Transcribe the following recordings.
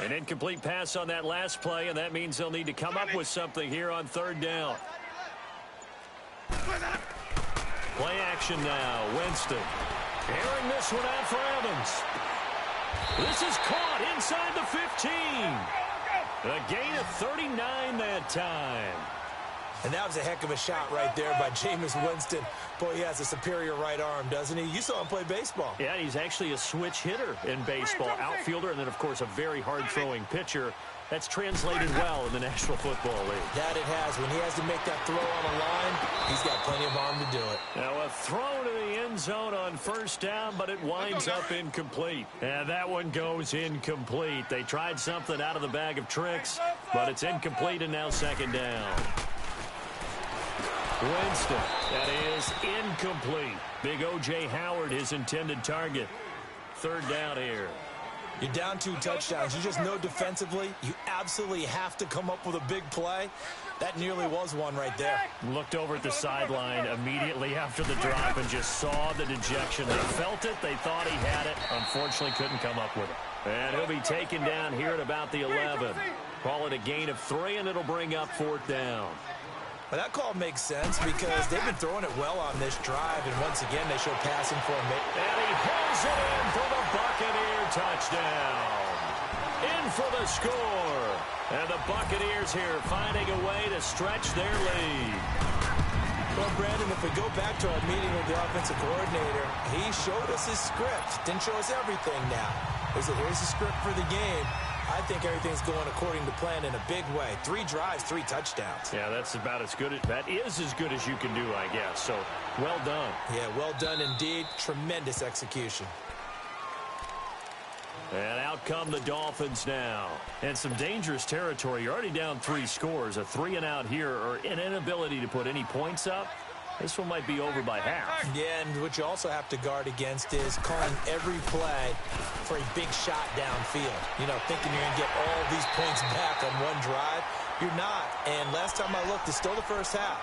An incomplete pass on that last play, and that means they'll need to come up with something here on third down. Play action now. Winston airing this one out for Evans. This is caught inside the 15. A gain of 39 that time. And that was a heck of a shot right there by Jameis Winston. Boy, he has a superior right arm, doesn't he? You saw him play baseball. Yeah, he's actually a switch hitter in baseball. Outfielder, and then, of course, a very hard-throwing pitcher. That's translated well in the National Football League. That it has. When he has to make that throw on the line, he's got plenty of arm to do it. Now a throw to the end zone on first down, but it winds up incomplete. And that one goes incomplete. They tried something out of the bag of tricks, but it's incomplete and now second down. Winston, that is incomplete. Big O.J. Howard, his intended target. Third down here. You're down 2 touchdowns. You just know defensively you absolutely have to come up with a big play. That nearly was one right there. Looked over at the sideline immediately after the drop and just saw the dejection. They felt it. They thought he had it. Unfortunately, couldn't come up with it. And he'll be taken down here at about the 11. Call it a gain of 3, and it'll bring up fourth down. Well, that call makes sense because they've been throwing it well on this drive, and once again, they show passing formation. And he pulls it in for the Buccaneer touchdown. In for the score. And the Buccaneers here finding a way to stretch their lead. Well, Brandon, if we go back to our meeting with the offensive coordinator, he showed us his script. Didn't show us everything now. He said, here's the script for the game. I think everything's going according to plan in a big way. 3 drives, 3 touchdowns. Yeah, that's about as good. That is as good as you can do, I guess. So, well done. Yeah, well done indeed. Tremendous execution. And out come the Dolphins now. And some dangerous territory. You're already down 3 scores. A 3-and-out here, or an inability to put any points up. This one might be over by half. Yeah, and what you also have to guard against is calling every play for a big shot downfield. You know, thinking you're going to get all these points back on one drive. You're not. And last time I looked, it's still the first half.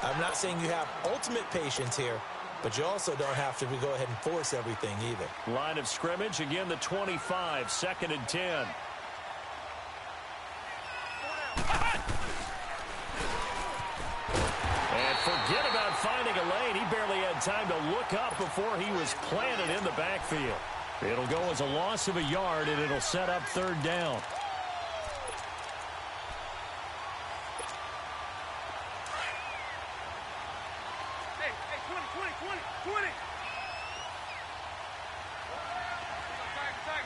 I'm not saying you have ultimate patience here, but you also don't have to go ahead and force everything either. Line of scrimmage, again the 25, 2nd and 10. And forget about finding a lane. He barely had time to look up before he was planted in the backfield. It'll go as a loss of a yard, and it'll set up third down. Hey, 20.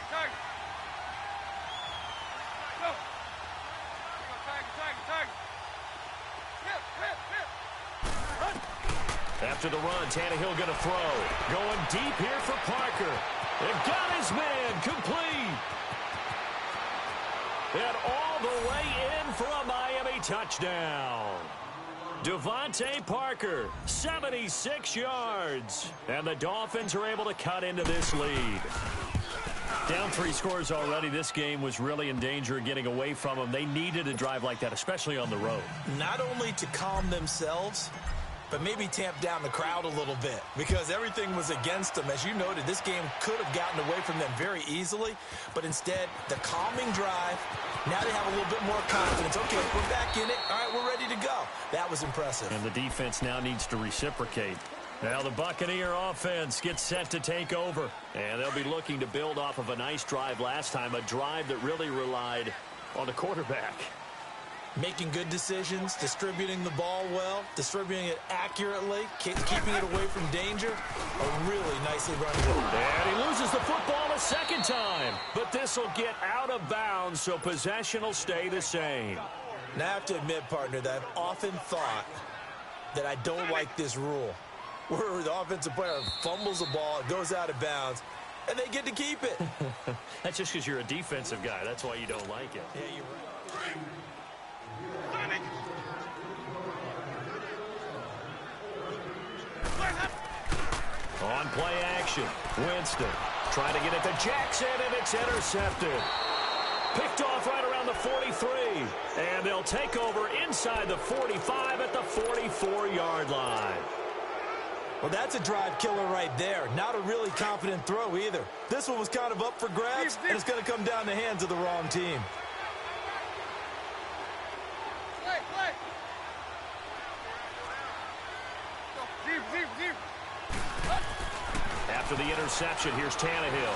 Target. Go. Target. Hip. After the run, Tannehill going to throw. Going deep here for Parker. They've got his man complete. And all the way in for a Miami touchdown. Devontae Parker, 76 yards. And the Dolphins are able to cut into this lead. Down 3 scores already. This game was really in danger of getting away from them. They needed a drive like that, especially on the road. Not only to calm themselves, but maybe tamp down the crowd a little bit because everything was against them. As you noted, this game could have gotten away from them very easily, but instead, the calming drive, now they have a little bit more confidence. Okay, we're back in it. All right, we're ready to go. That was impressive. And the defense now needs to reciprocate. Now the Buccaneer offense gets set to take over. And they'll be looking to build off of a nice drive last time, a drive that really relied on the quarterback. Making good decisions, distributing the ball well, distributing it accurately, keeping it away from danger. A really nicely run game. And he loses the football a second time. But this will get out of bounds, so possession will stay the same. Now I have to admit, partner, that I've often thought that I don't like this rule, where the offensive player fumbles the ball, it goes out of bounds, and they get to keep it. That's just because you're a defensive guy. That's why you don't like it. Yeah, you're right. On play action, Winston trying to get it to Jackson, and it's intercepted. Picked off right around the 43. And they'll take over inside the 45 at the 44-yard line. Well, that's a drive killer right there. Not a really confident throw either. This one was kind of up for grabs, and it's going to come down the hands of the wrong team. After the interception, here's Tannehill.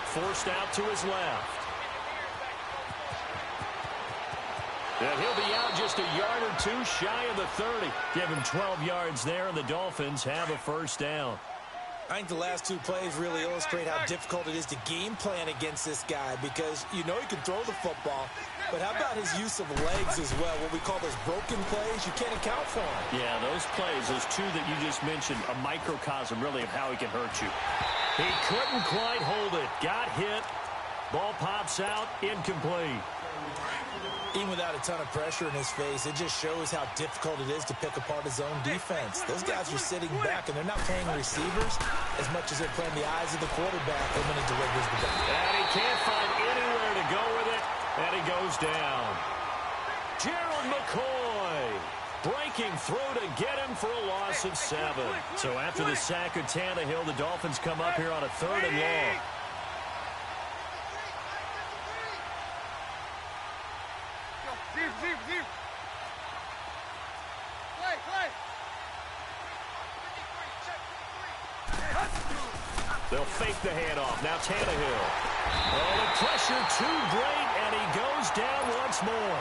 Forced out to his left. And he'll be out just a yard or two shy of the 30. Give him 12 yards there, and the Dolphins have a first down. I think the last two plays really illustrate how difficult it is to game plan against this guy because you know he can throw the football, but how about his use of legs as well? What we call those broken plays, you can't account for them. Yeah, those plays, those two that you just mentioned, a microcosm really of how he can hurt you. He couldn't quite hold it. Got hit. Ball pops out. Incomplete. Even without a ton of pressure in his face, it just shows how difficult it is to pick apart his own defense. Those guys are sitting back, and they're not playing receivers as much as they're playing the eyes of the quarterback when he delivers the ball. And he can't find anywhere to go with it, and he goes down. Gerald McCoy breaking through to get him for a loss of 7. So after the sack of Tannehill, the Dolphins come up here on a 3rd and long. They'll fake the handoff. Now Tannehill. Oh, the pressure too great, and he goes down once more.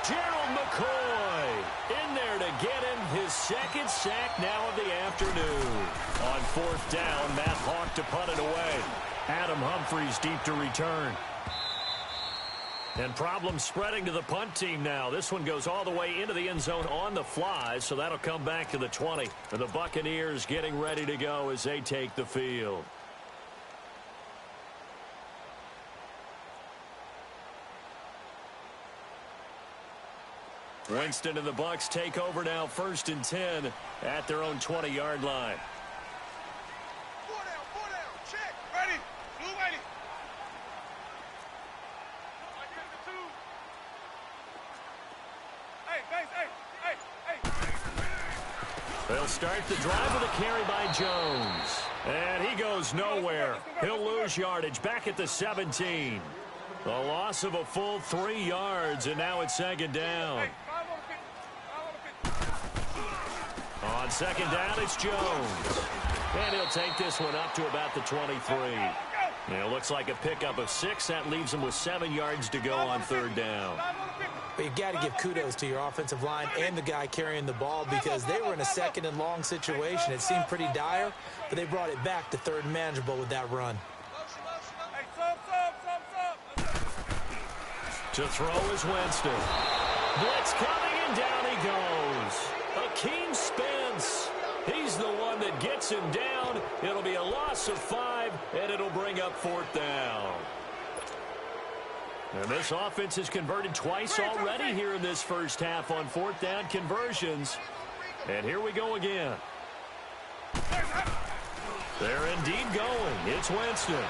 Gerald McCoy in there to get him his 2nd sack now of the afternoon. On 4th down, Matt Hawk to punt it away. Adam Humphries deep to return. And problems spreading to the punt team now. This one goes all the way into the end zone on the fly, so that'll come back to the 20. And the Buccaneers getting ready to go as they take the field. Winston and the Bucs take over now, 1st and 10 at their own 20-yard line. 4 down, check, ready, blue ready. They'll start the drive with a carry by Jones. And he goes nowhere. He'll lose yardage back at the 17. A loss of a full 3 yards, and now it's 2nd down. On 2nd down, it's Jones. And he'll take this one up to about the 23. And it looks like a pickup of 6. That leaves him with 7 yards to go on 3rd down. But you've got to give kudos to your offensive line and the guy carrying the ball because they were in a 2nd and long situation. It seemed pretty dire, but they brought it back to 3rd and manageable with that run. To throw is Winston. Blitz coming, and down he goes. Akeem Spence. He's the one that gets him down. It'll be a loss of 5, and it'll bring up 4th down. And this offense has converted twice already here in this first half on 4th down conversions. And here we go again. They're indeed going. It's Winston.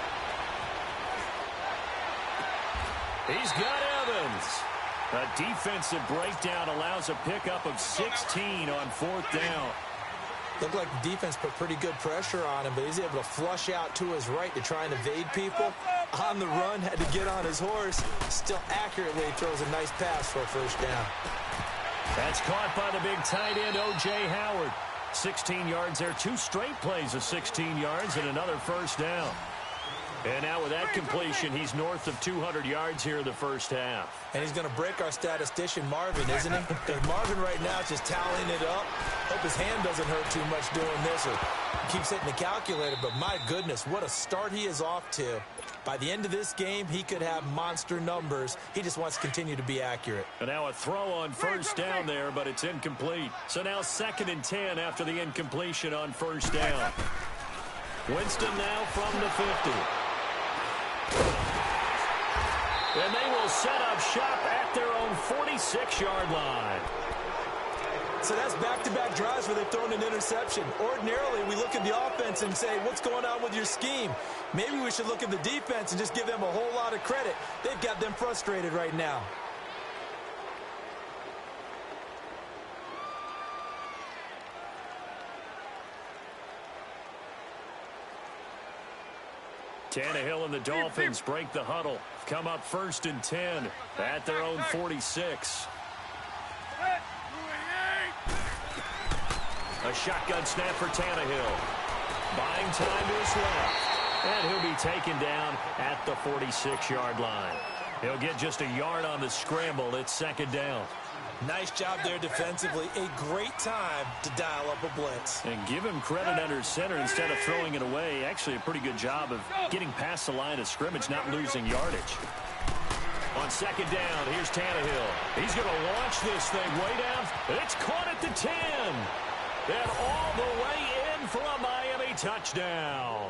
He's got Evans. A defensive breakdown allows a pickup of 16 on 4th down. Looked like the defense put pretty good pressure on him, but he's able to flush out to his right to try and evade people. On the run, had to get on his horse. Still accurately throws a nice pass for a 1st down. That's caught by the big tight end, O.J. Howard. 16 yards there. 2 straight plays of 16 yards and another 1st down. And now with that completion, he's north of 200 yards here in the first half. And he's going to break our statistician, Marvin, isn't he? Because Marvin right now is just tallying it up. Hope his hand doesn't hurt too much doing this or keeps hitting the calculator. But my goodness, what a start he is off to. By the end of this game, he could have monster numbers. He just wants to continue to be accurate. And now a throw on 1st down there, but it's incomplete. So now 2nd and 10 after the incompletion on 1st down. Winston now from the 50. And they will set up shop at their own 46-yard line. So that's back-to-back drives where they've thrown an interception. Ordinarily, we look at the offense and say, what's going on with your scheme? Maybe we should look at the defense and just give them a whole lot of credit. They've got them frustrated right now. Tannehill and the Dolphins break the huddle. Come up 1st and 10 at their own 46. A shotgun snap for Tannehill. Buying time to his left. And he'll be taken down at the 46-yard line. He'll get just a yard on the scramble. It's 2nd down. Nice job there defensively. A great time to dial up a blitz. And give him credit under center instead of throwing it away. Actually a pretty good job of getting past the line of scrimmage, not losing yardage. On 2nd down, here's Tannehill. He's going to launch this thing way down. It's caught at the 10. And all the way in for a Miami touchdown.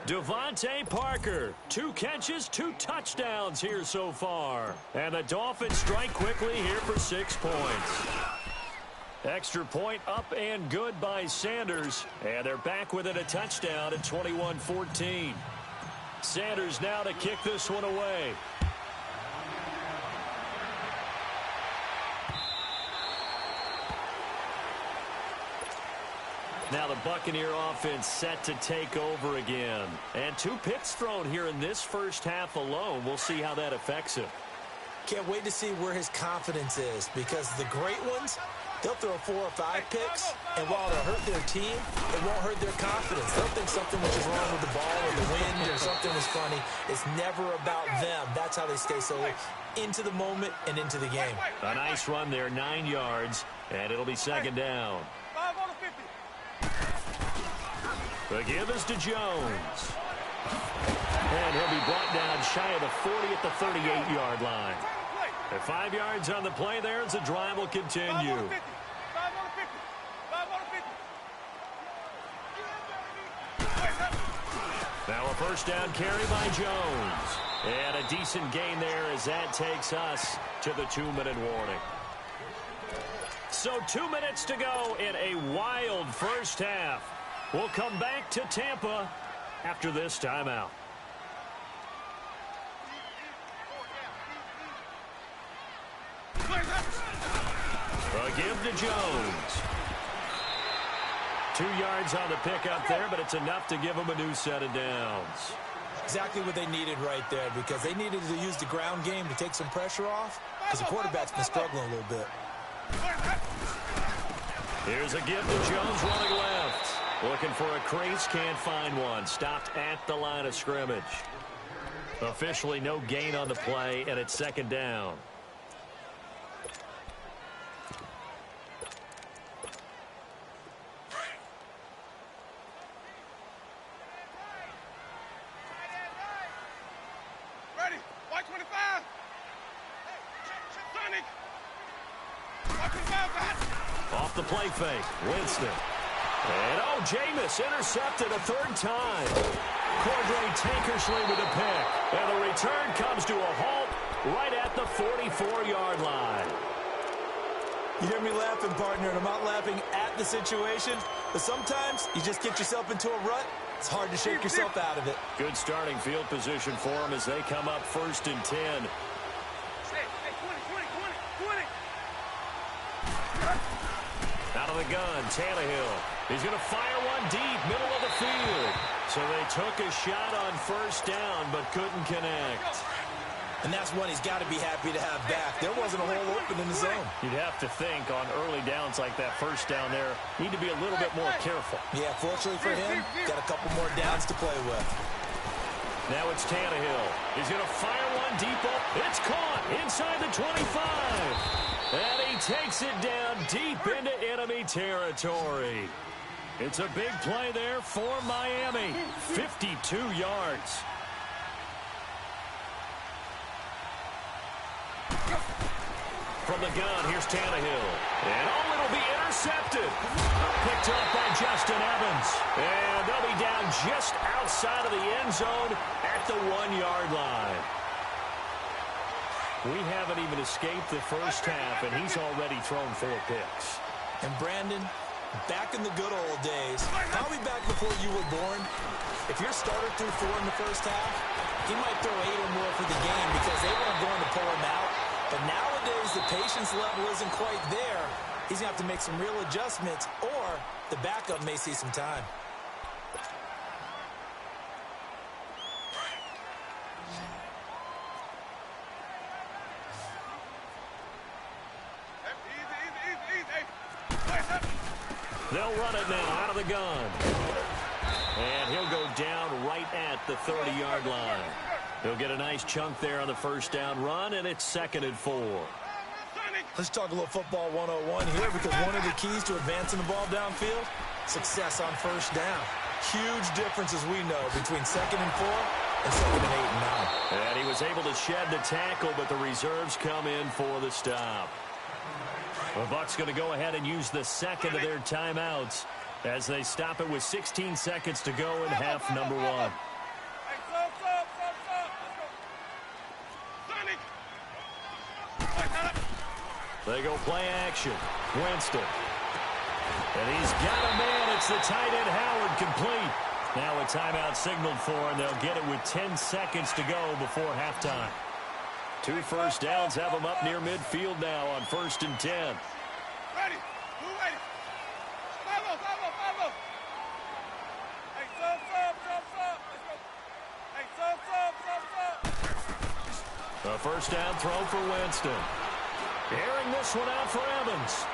Devontae Parker, 2 catches, 2 touchdowns here so far. And the Dolphins strike quickly here for 6 points. Extra point up and good by Sanders. And they're back within a touchdown at 21-14. Sanders now to kick this one away. Now the Buccaneer offense set to take over again. And 2 picks thrown here in this first half alone. We'll see how that affects him. Can't wait to see where his confidence is, because the great ones, they'll throw 4 or 5 picks, and while they'll hurt their team, it won't hurt their confidence. They'll think something was wrong with the ball or the wind or something was funny. It's never about them. That's how they stay so into the moment and into the game. A nice run there, 9 yards, and it'll be 2nd down. 5 on the 50. The give is to Jones. And he'll be brought down shy of the 40 at the 38-yard line. At 5 yards on the play there as the drive will continue. 5 on the 50. 5 on the 50. 5 on the 50. Now a first down carry by Jones. And a decent gain there as that takes us to the 2-minute warning. So 2 minutes to go in a wild first half. We'll come back to Tampa after this timeout. A give to Jones. 2 yards on the pickup there, but it's enough to give him a new set of downs. Exactly what they needed right there, because they needed to use the ground game to take some pressure off, because the quarterback's been struggling a little bit. Here's a give to Jones running left. Looking for a crease, can't find one. Stopped at the line of scrimmage. Officially no gain on the play, and it's 2nd down. Ready. White 25. Sonic. White 25, back. Off the play fake, Winston. And Jameis intercepted a 3rd time. Cordray Tankersley with a pick. And the return comes to a halt right at the 44-yard line. You hear me laughing, partner, and I'm not laughing at the situation, but sometimes you just get yourself into a rut. It's hard to shake yourself out of it. Good starting field position for them as they come up 1st and 10. Hey, 20. Out of the gun, Tannehill. He's going to fire one deep, middle of the field. So they took a shot on 1st down, but couldn't connect. And that's one he's got to be happy to have back. There wasn't a hole open in the zone. You'd have to think on early downs like that 1st down there, need to be a little bit more careful. Yeah, fortunately for him, got a couple more downs to play with. Now it's Tannehill. He's going to fire one deep up. It's caught inside the 25. And he takes it down deep into enemy territory. It's a big play there for Miami. 52 yards. From the gun, here's Tannehill. And it'll be intercepted. Picked up by Justin Evans. And they'll be down just outside of the end zone at the 1-yard line. We haven't even escaped the first half, and he's already thrown 4 picks. And Brandon, back in the good old days, probably back before you were born, if your starter threw 4 in the first half, he might throw 8 or more for the game because they weren't going to pull him out. But nowadays, the patience level isn't quite there. He's going to have to make some real adjustments, or the backup may see some time. They'll run it now out of the gun. And he'll go down right at the 30-yard line. He'll get a nice chunk there on the first down run, and it's 2nd and 4. Let's talk a little football 101 here, because one of the keys to advancing the ball downfield, success on first down. Huge difference, as we know, between 2nd and 4 and 2nd and 8 and 9. And he was able to shed the tackle, but the reserves come in for the stop. The Bucs going to go ahead and use the second of their timeouts as they stop it with 16 seconds to go in half number 1. They go play action. Winston. And he's got a man. It's the tight end Howard, complete. Now a timeout signaled for, and they'll get it with 10 seconds to go before halftime. 2 first downs have them up near midfield now on 1st and 10. Ready. Who ready? Follow. Hey, sub. Let's go. Hey, sub. A first down throw for Winston. Airing this one out for Evans.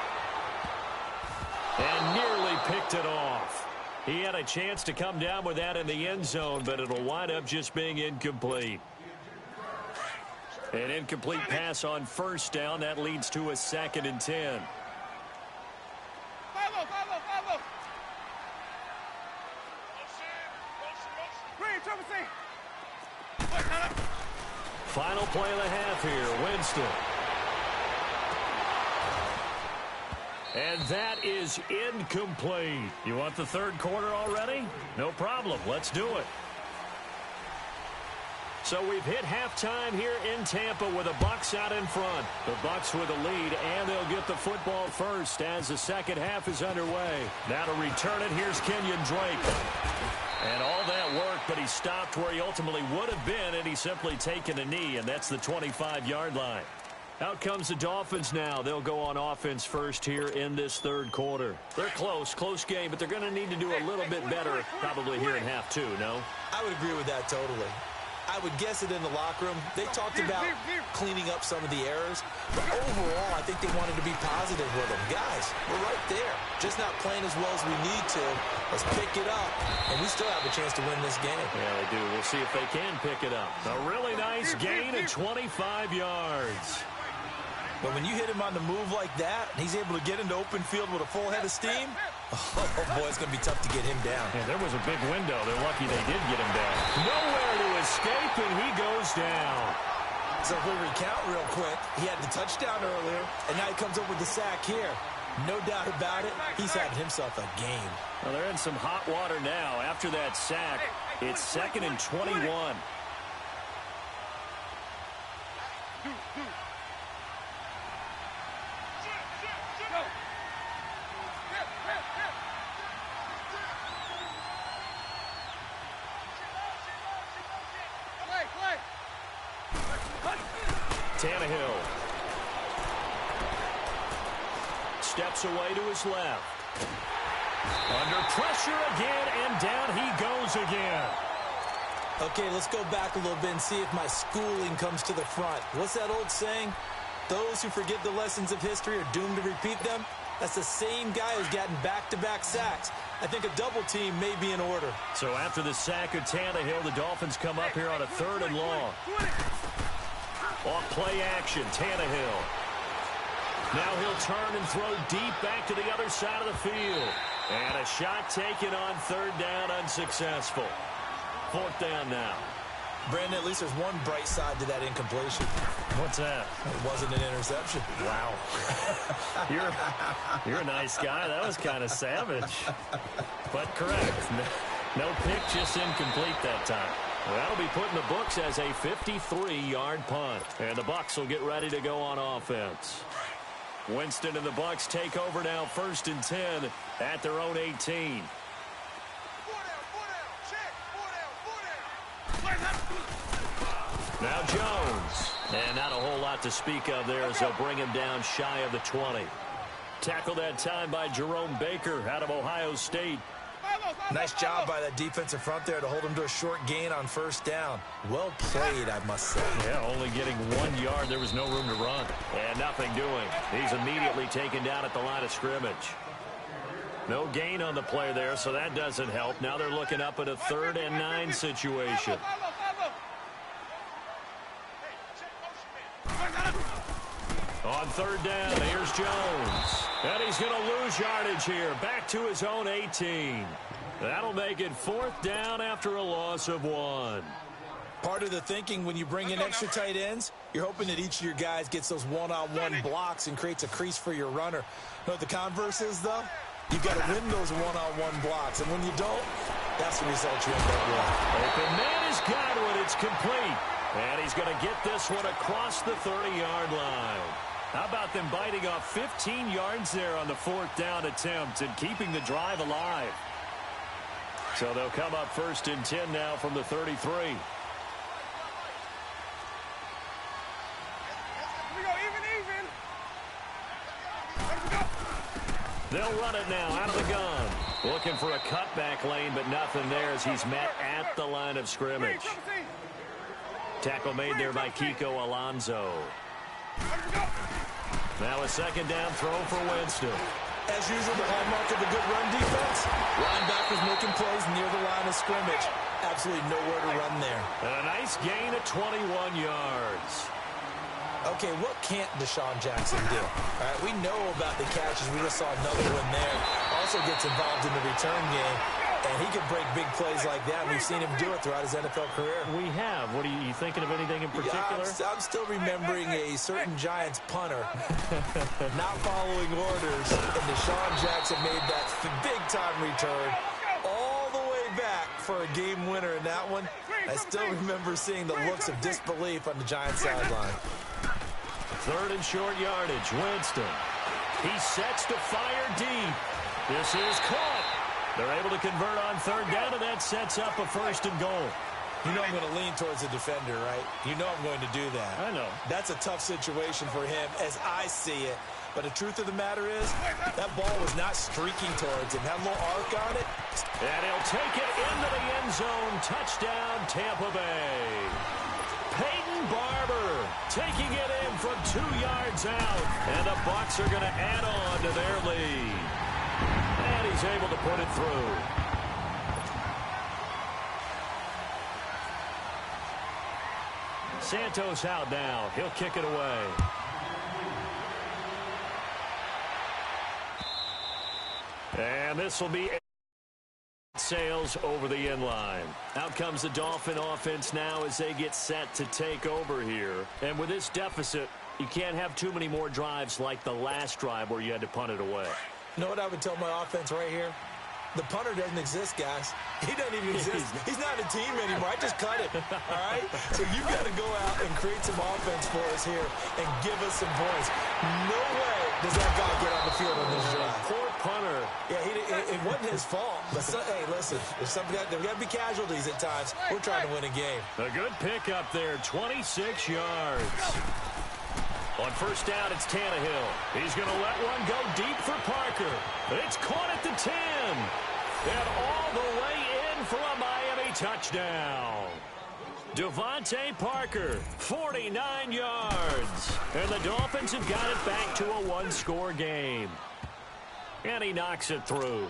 And nearly picked it off. He had a chance to come down with that in the end zone, but it'll wind up just being incomplete. An incomplete pass on first down. That leads to a 2nd and 10. Follow. Green, trouble C. Final play of the half here. Winston. And that is incomplete. You want the third quarter already? No problem. Let's do it. So we've hit halftime here in Tampa with the Bucs out in front. The Bucs with the lead, and they'll get the football first as the second half is underway. Now to return it, here's Kenyon Drake. And all that work, but he stopped where he ultimately would have been, and he's simply taken a knee, and that's the 25-yard line. Out comes the Dolphins now. They'll go on offense first here in this third quarter. They're close game, but they're going to need to do a little bit better probably here in half 2, no? I would agree with that totally. I would guess it in the locker room. They talked about cleaning up some of the errors, but overall, I think they wanted to be positive with them. Guys, we're right there. Just not playing as well as we need to. Let's pick it up, and we still have a chance to win this game. Yeah, they do. We'll see if they can pick it up. A really nice gain of 25 yards. But when you hit him on the move like that, and he's able to get into open field with a full head of steam, oh boy, it's going to be tough to get him down. Yeah, there was a big window. They're lucky they did get him down. Nowhere to escape, and he goes down. So if we recount real quick, he had the touchdown earlier, and now he comes up with the sack here. No doubt about it, he's having himself a game. Well, they're in some hot water now. After that sack, it's 2nd and 21. Tannehill steps away to his left. Under pressure again, and down he goes again. Okay, let's go back a little bit and see if my schooling comes to the front. What's that old saying? Those who forget the lessons of history are doomed to repeat them. That's the same guy who's gotten back-to-back sacks. I think a double team may be in order. So after the sack of Tannehill, the Dolphins come up here on a 3rd and long. Off play action, Tannehill. Now he'll turn and throw deep back to the other side of the field. And a shot taken on 3rd down, unsuccessful. 4th down now. Brandon, at least there's one bright side to that incompletion. What's that? It wasn't an interception. Wow. You're a nice guy. That was kind of savage. But correct. No pick, just incomplete that time. Well, that'll be put in the books as a 53-yard punt. And the Bucs will get ready to go on offense. Winston and the Bucs take over now, 1st and 10 at their own 18. Now Jones. And not a whole lot to speak of there as they'll bring him down shy of the 20. Tackled that time by Jerome Baker out of Ohio State. Nice job by that defensive front there to hold him to a short gain on 1st down. Well played, I must say. Yeah, only getting 1 yard. There was no room to run. And nothing doing. He's immediately taken down at the line of scrimmage. No gain on the play there, so that doesn't help. Now they're looking up at a 3rd and 9 situation. On 3rd down, here's Jones. And he's going to lose yardage here. Back to his own 18. That'll make it 4th down after a loss of 1. Part of the thinking when you bring in extra tight ends, you're hoping that each of your guys gets those one-on-one blocks and creates a crease for your runner. You know what the converse is, though? You've got to win those one-on-one blocks, and when you don't, that's the result you end up with. Open man is Godwin. It's complete. And he's going to get this one across the 30-yard line. How about them biting off 15 yards there on the 4th down attempt and keeping the drive alive? So they'll come up 1st and 10 now from the 33. They'll run it now out of the gun. Looking for a cutback lane, but nothing there as he's met at the line of scrimmage. Tackle made there by Kiko Alonso. Now a 2nd down throw for Winston. As usual, the hallmark of a good run defense. Linebackers making plays near the line of scrimmage. Absolutely nowhere to run there. And a nice gain of 21 yards. Okay, what can't Deshaun Jackson do? All right, we know about the catches. We just saw another one there. Also gets involved in the return game, and he can break big plays like that. We've seen him do it throughout his NFL career. We have. What are you thinking of anything in particular? Yeah, I'm still remembering a certain Giants punter not following orders, and Deshaun Jackson made that big-time return all the way back for a game winner in that one. I still remember seeing the looks of disbelief on the Giants sideline. 3rd and short yardage. Winston. He sets to fire deep. This is caught. They're able to convert on 3rd down, and that sets up a 1st and goal. You know I'm going to lean towards the defender, right? You know I'm going to do that. I know. That's a tough situation for him as I see it. But the truth of the matter is, that ball was not streaking towards him. Had a little arc on it. And he'll take it into the end zone. Touchdown, Tampa Bay. Peyton Barber taking it in from 2 yards out. And the Bucs are going to add on to their lead. And he's able to put it through. Santos out now. He'll kick it away. And this will be sails over the end line. Out comes the Dolphin offense now as they get set to take over here. And with this deficit, you can't have too many more drives like the last drive where you had to punt it away. You know what I would tell my offense right here? The punter doesn't exist, guys. He doesn't even exist. He's not a team anymore. I just cut it, all right? So you've got to go out and create some offense for us here and give us some points. No way does that guy get on the field on this drive. Poor punter. Yeah, it wasn't his fault. But hey, listen, there's got to be casualties at times. We're trying to win a game. A good pickup there, 26 yards. On 1st down, it's Tannehill. He's going to let one go deep for Parker. It's caught at the 10. And all the way in for a Miami touchdown. Devontae Parker, 49 yards. And the Dolphins have got it back to a 1-score game. And he knocks it through.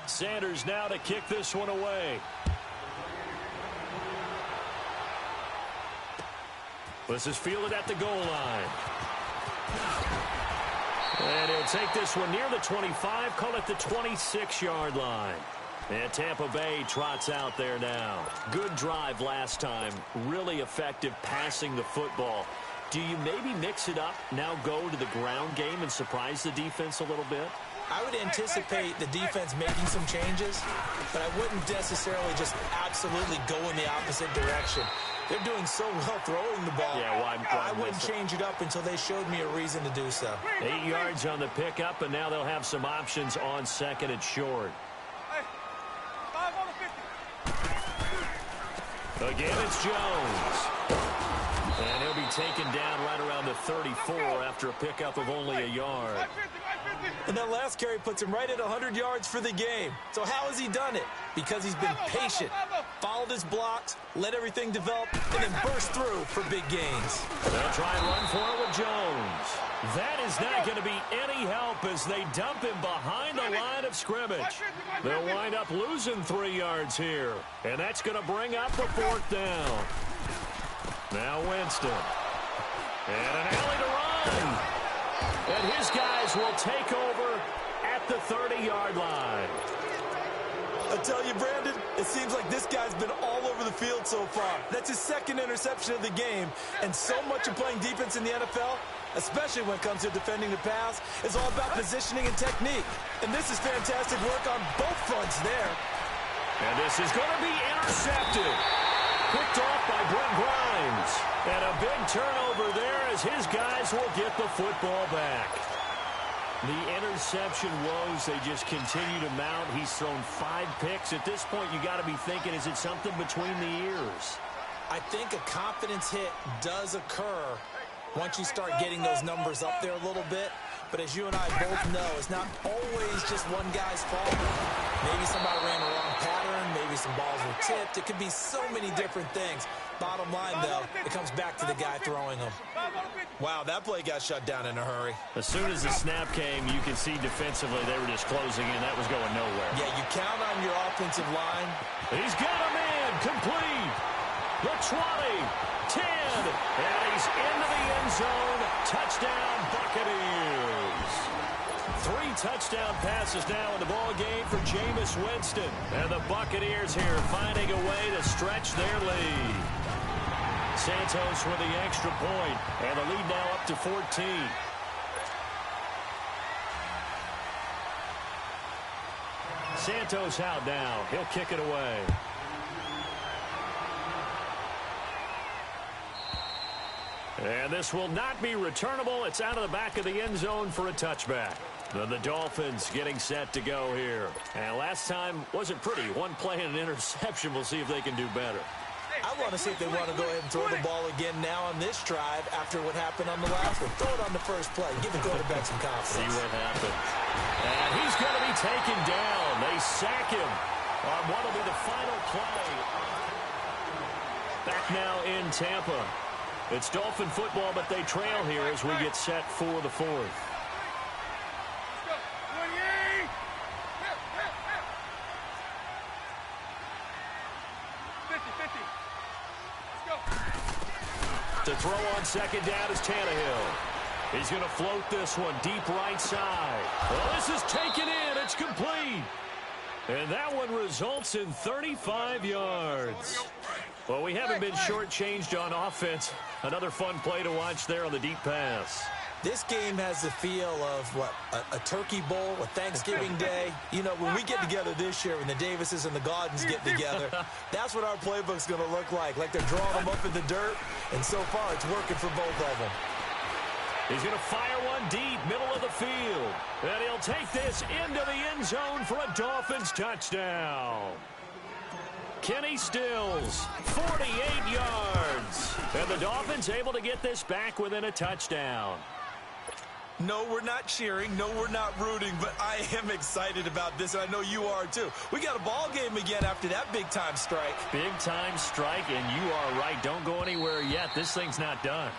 Sanders now to kick this one away. This is fielded at the goal line. And he'll take this one near the 25, call it the 26-yard line. And Tampa Bay trots out there now. Good drive last time. Really effective passing the football. Do you maybe mix it up, now go to the ground game and surprise the defense a little bit? I would anticipate the defense making some changes, but I wouldn't necessarily just absolutely go in the opposite direction. They're doing so well throwing the ball. Yeah, I wouldn't change it up until they showed me a reason to do so. 8 yards on the pickup, and now they'll have some options on 2nd and short. Hey, 5 on the 50. Again, it's Jones. And he'll be taken down right around the 34 after a pickup of only a yard. And that last carry puts him right at 100 yards for the game. So how has he done it? Because he's been patient, followed his blocks, let everything develop, and then burst through for big gains. They'll try and run for it with Jones. That is not going to be any help as they dump him behind the line of scrimmage. They'll wind up losing 3 yards here. And that's going to bring up the 4th down. Now Winston. And an alley to run. And his guys will take over at the 30-yard line. I tell you, Brandon, it seems like this guy's been all over the field so far. That's his 2nd interception of the game. And so much of playing defense in the NFL, especially when it comes to defending the pass, is all about positioning and technique. And this is fantastic work on both fronts there. And this is going to be intercepted. Picked off by Brent Grimes. And a big turnover there as his guys will get the football back. The interception woes, they just continue to mount. He's thrown 5 picks. At this point, you got to be thinking, is it something between the ears? I think a confidence hit does occur once you start getting those numbers up there a little bit. But as you and I both know, it's not always just one guy's fault. Maybe somebody ran the wrong pattern. Maybe some balls were tipped. It could be so many different things. Bottom line, though, it comes back to the guy throwing them. Wow, that play got shut down in a hurry. As soon as the snap came, you can see defensively they were just closing in. That was going nowhere. Yeah, you count on your offensive line. He's got a man complete. The 20, 10, and he's into the end zone. Touchdown, Buccaneers. 3 touchdown passes now in the ball game for Jameis Winston. And the Buccaneers here finding a way to stretch their lead. Santos with the extra point, and the lead now up to 14. Santos out now. He'll kick it away. And this will not be returnable. It's out of the back of the end zone for a touchback. The Dolphins getting set to go here. And last time wasn't pretty. One play and an interception. We'll see if they can do better. I want to see if they want to go ahead and throw the ball again now on this drive after what happened on the last one. Throw it on the first play. Give the quarterback some confidence. See what happens. And he's going to be taken down. They sack him on what will be the final play. Back now in Tampa. It's Dolphin football, but they trail here as we get set for the 4th. To throw on second down is Tannehill. He's going to float this one deep right side. Well, this is taken in. It's complete. And that one results in 35 yards. Well, we haven't been shortchanged on offense. Another fun play to watch there on the deep pass. This game has the feel of, what, a turkey bowl, a Thanksgiving day. You know, when we get together this year, when the Davises and the Gaudens get together, that's what our playbook's going to look like they're drawing them up in the dirt, and so far it's working for both of them. He's going to fire one deep, middle of the field. And he'll take this into the end zone for a Dolphins touchdown. Kenny Stills, 48 yards. And the Dolphins able to get this back within a touchdown. No, we're not cheering. No, we're not rooting, but I am excited about this, and I know you are too. We got a ball game again after that big-time strike. Big-time strike, and you are right. Don't go anywhere yet. This thing's not done.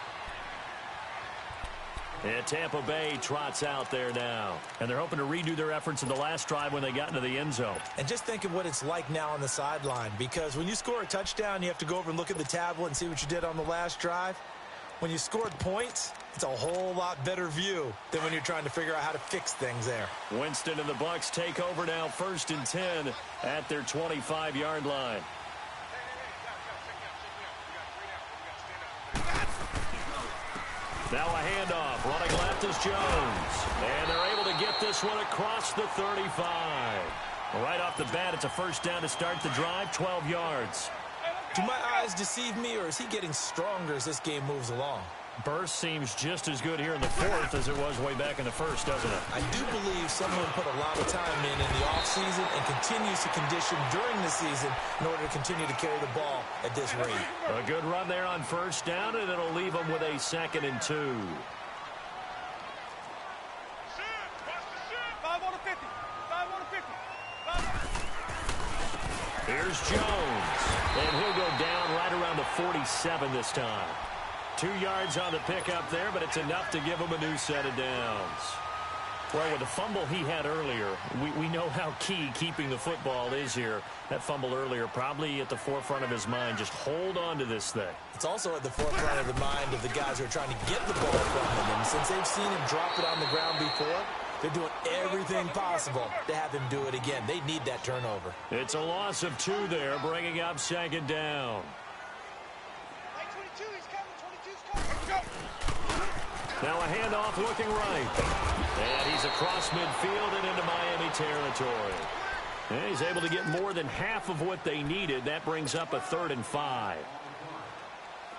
And Tampa Bay trots out there now. And they're hoping to redo their efforts in the last drive when they got into the end zone. And just think of what it's like now on the sideline, because when you score a touchdown, you have to go over and look at the tablet and see what you did on the last drive. When you scored points, it's a whole lot better view than when you're trying to figure out how to fix things there. Winston and the Bucs take over now, 1st and 10 at their 25-yard line. Now a handoff. Running left is Jones. And they're able to get this one across the 35. Right off the bat, it's a first down to start the drive, 12 yards. Do my eyes deceive me, or is he getting stronger as this game moves along? Burst seems just as good here in the 4th as it was way back in the 1st, doesn't it? I do believe someone put a lot of time in the offseason and continues to condition during the season in order to continue to carry the ball at this rate. A good run there on first down, and it'll leave them with a 2nd and 2. 5 on the 50. 5 on the 50. Here's Jones. And he'll go down right around the 47 this time. 2 yards on the pickup there, but it's enough to give him a new set of downs. Well, with the fumble he had earlier, we know how key keeping the football is here. That fumble earlier probably at the forefront of his mind. Just hold on to this thing. It's also at the forefront of the mind of the guys who are trying to get the ball from him. And since they've seen him drop it on the ground before, they're doing everything possible to have him do it again. They need that turnover. It's a loss of 2 there, bringing up 2nd down. Hey, 22, he's coming. 22's coming. Let's go. Now a handoff looking right. And he's across midfield and into Miami territory. And he's able to get more than half of what they needed. That brings up a 3rd and 5.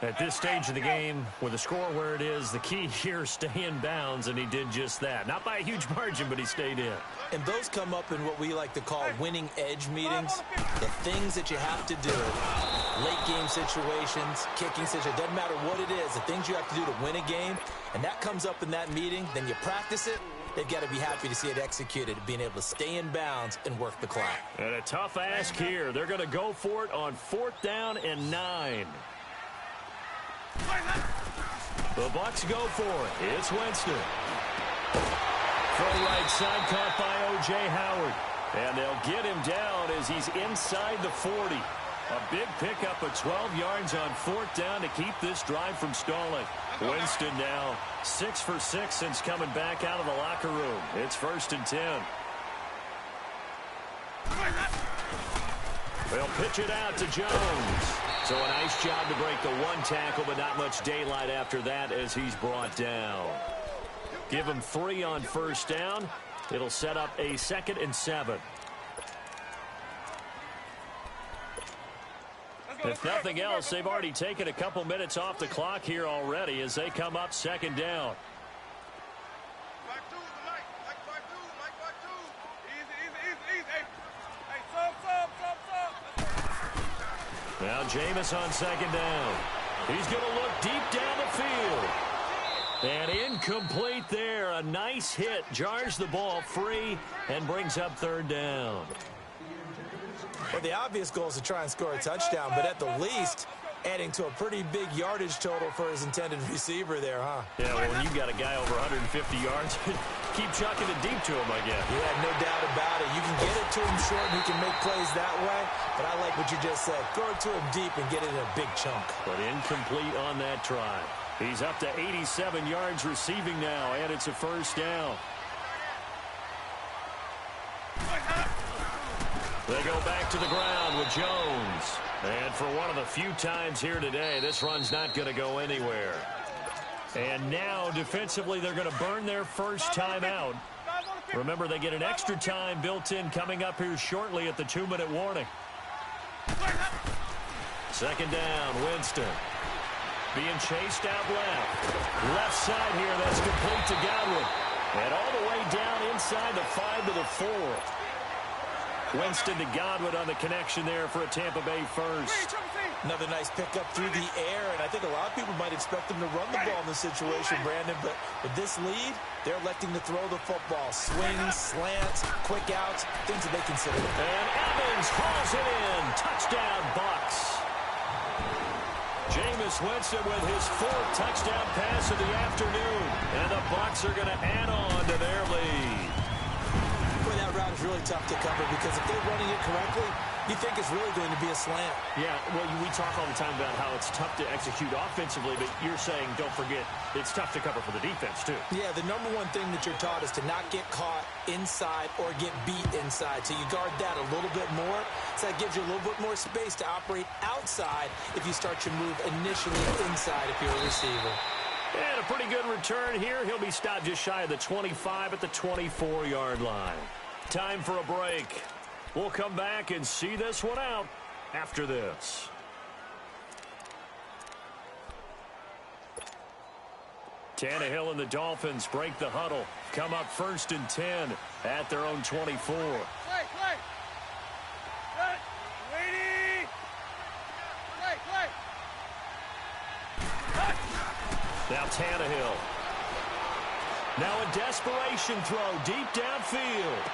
At this stage of the game, with the score where it is, the key here, stay in bounds, and he did just that. Not by a huge margin, but he stayed in. And those come up in what we like to call winning edge meetings. The things that you have to do, late game situations, kicking situations, doesn't matter what it is, the things you have to do to win a game, and that comes up in that meeting, then you practice it. They've got to be happy to see it executed, being able to stay in bounds and work the clock. And a tough ask here. They're going to go for it on 4th down and 9. The Bucs go for it. It's Winston. From right side, caught by O.J. Howard. And they'll get him down as he's inside the 40. A big pickup of 12 yards on 4th down to keep this drive from stalling. Winston now 6 for 6 since coming back out of the locker room. It's 1st and 10. They'll pitch it out to Jones. So a nice job to break the 1 tackle, but not much daylight after that as he's brought down. Give him 3 on 1st down. It'll set up a 2nd and 7. If nothing else, they've already taken a couple minutes off the clock here already as they come up 2nd down. Now Jameis on 2nd down. He's going to look deep down the field. And incomplete there. A nice hit. Jars the ball free and brings up 3rd down. Well, the obvious goal is to try and score a touchdown, but at the least, adding to a pretty big yardage total for his intended receiver there, huh? Yeah, well, when you've got a guy over 150 yards, keep chucking it deep to him, I guess. Yeah, no doubt about it. You can get it to him short, and he can make plays that way, but I like what you just said. Throw it to him deep and get it in a big chunk. But incomplete on that try. He's up to 87 yards receiving now, and it's a 1st down. They go back to the ground with Jones. And for one of the few times here today, this run's not going to go anywhere. And now, defensively, they're going to burn their first time out. Remember, they get an extra time built in coming up here shortly at the 2-minute warning. 2nd down, Winston. Being chased out left. Left side here, that's complete to Godwin. And all the way down inside the 5 to the 4. Winston to Godwin on the connection there for a Tampa Bay first. Another nice pickup through the air, and I think a lot of people might expect them to run the ball in this situation, Brandon, but with this lead, they're electing to throw the football. Swings, slants, quick outs, things that they consider. And Evans hauls it in. Touchdown, Bucs. Jameis Winston with his 4th touchdown pass of the afternoon, and the Bucs are going to add on to their lead. Boy, that route is really tough to cover because if they're running it correctly, you think it's really going to be a slant. Yeah, well, we talk all the time about how it's tough to execute offensively, but you're saying, don't forget, it's tough to cover for the defense, too. Yeah, the number one thing that you're taught is to not get caught inside or get beat inside. So you guard that a little bit more. So that gives you a little bit more space to operate outside if you start your move initially inside if you're a receiver. And a pretty good return here. He'll be stopped just shy of the 25 at the 24-yard line. Time for a break. We'll come back and see this one out after this. Tannehill and the Dolphins break the huddle. Come up 1st and 10 at their own 24. Play. Ready. Play. Now Tannehill. Now a desperation throw deep downfield.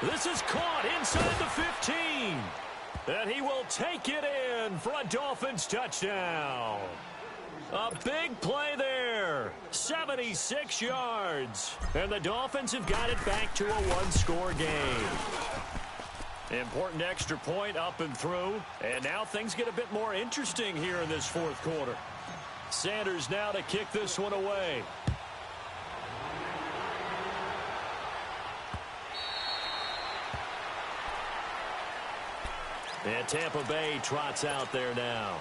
This is caught inside the 15. And he will take it in for a Dolphins touchdown. A big play there. 76 yards. And the Dolphins have got it back to a one-score game. Important extra point up and through. And now things get a bit more interesting here in this fourth quarter. Sanders now to kick this one away. And Tampa Bay trots out there now.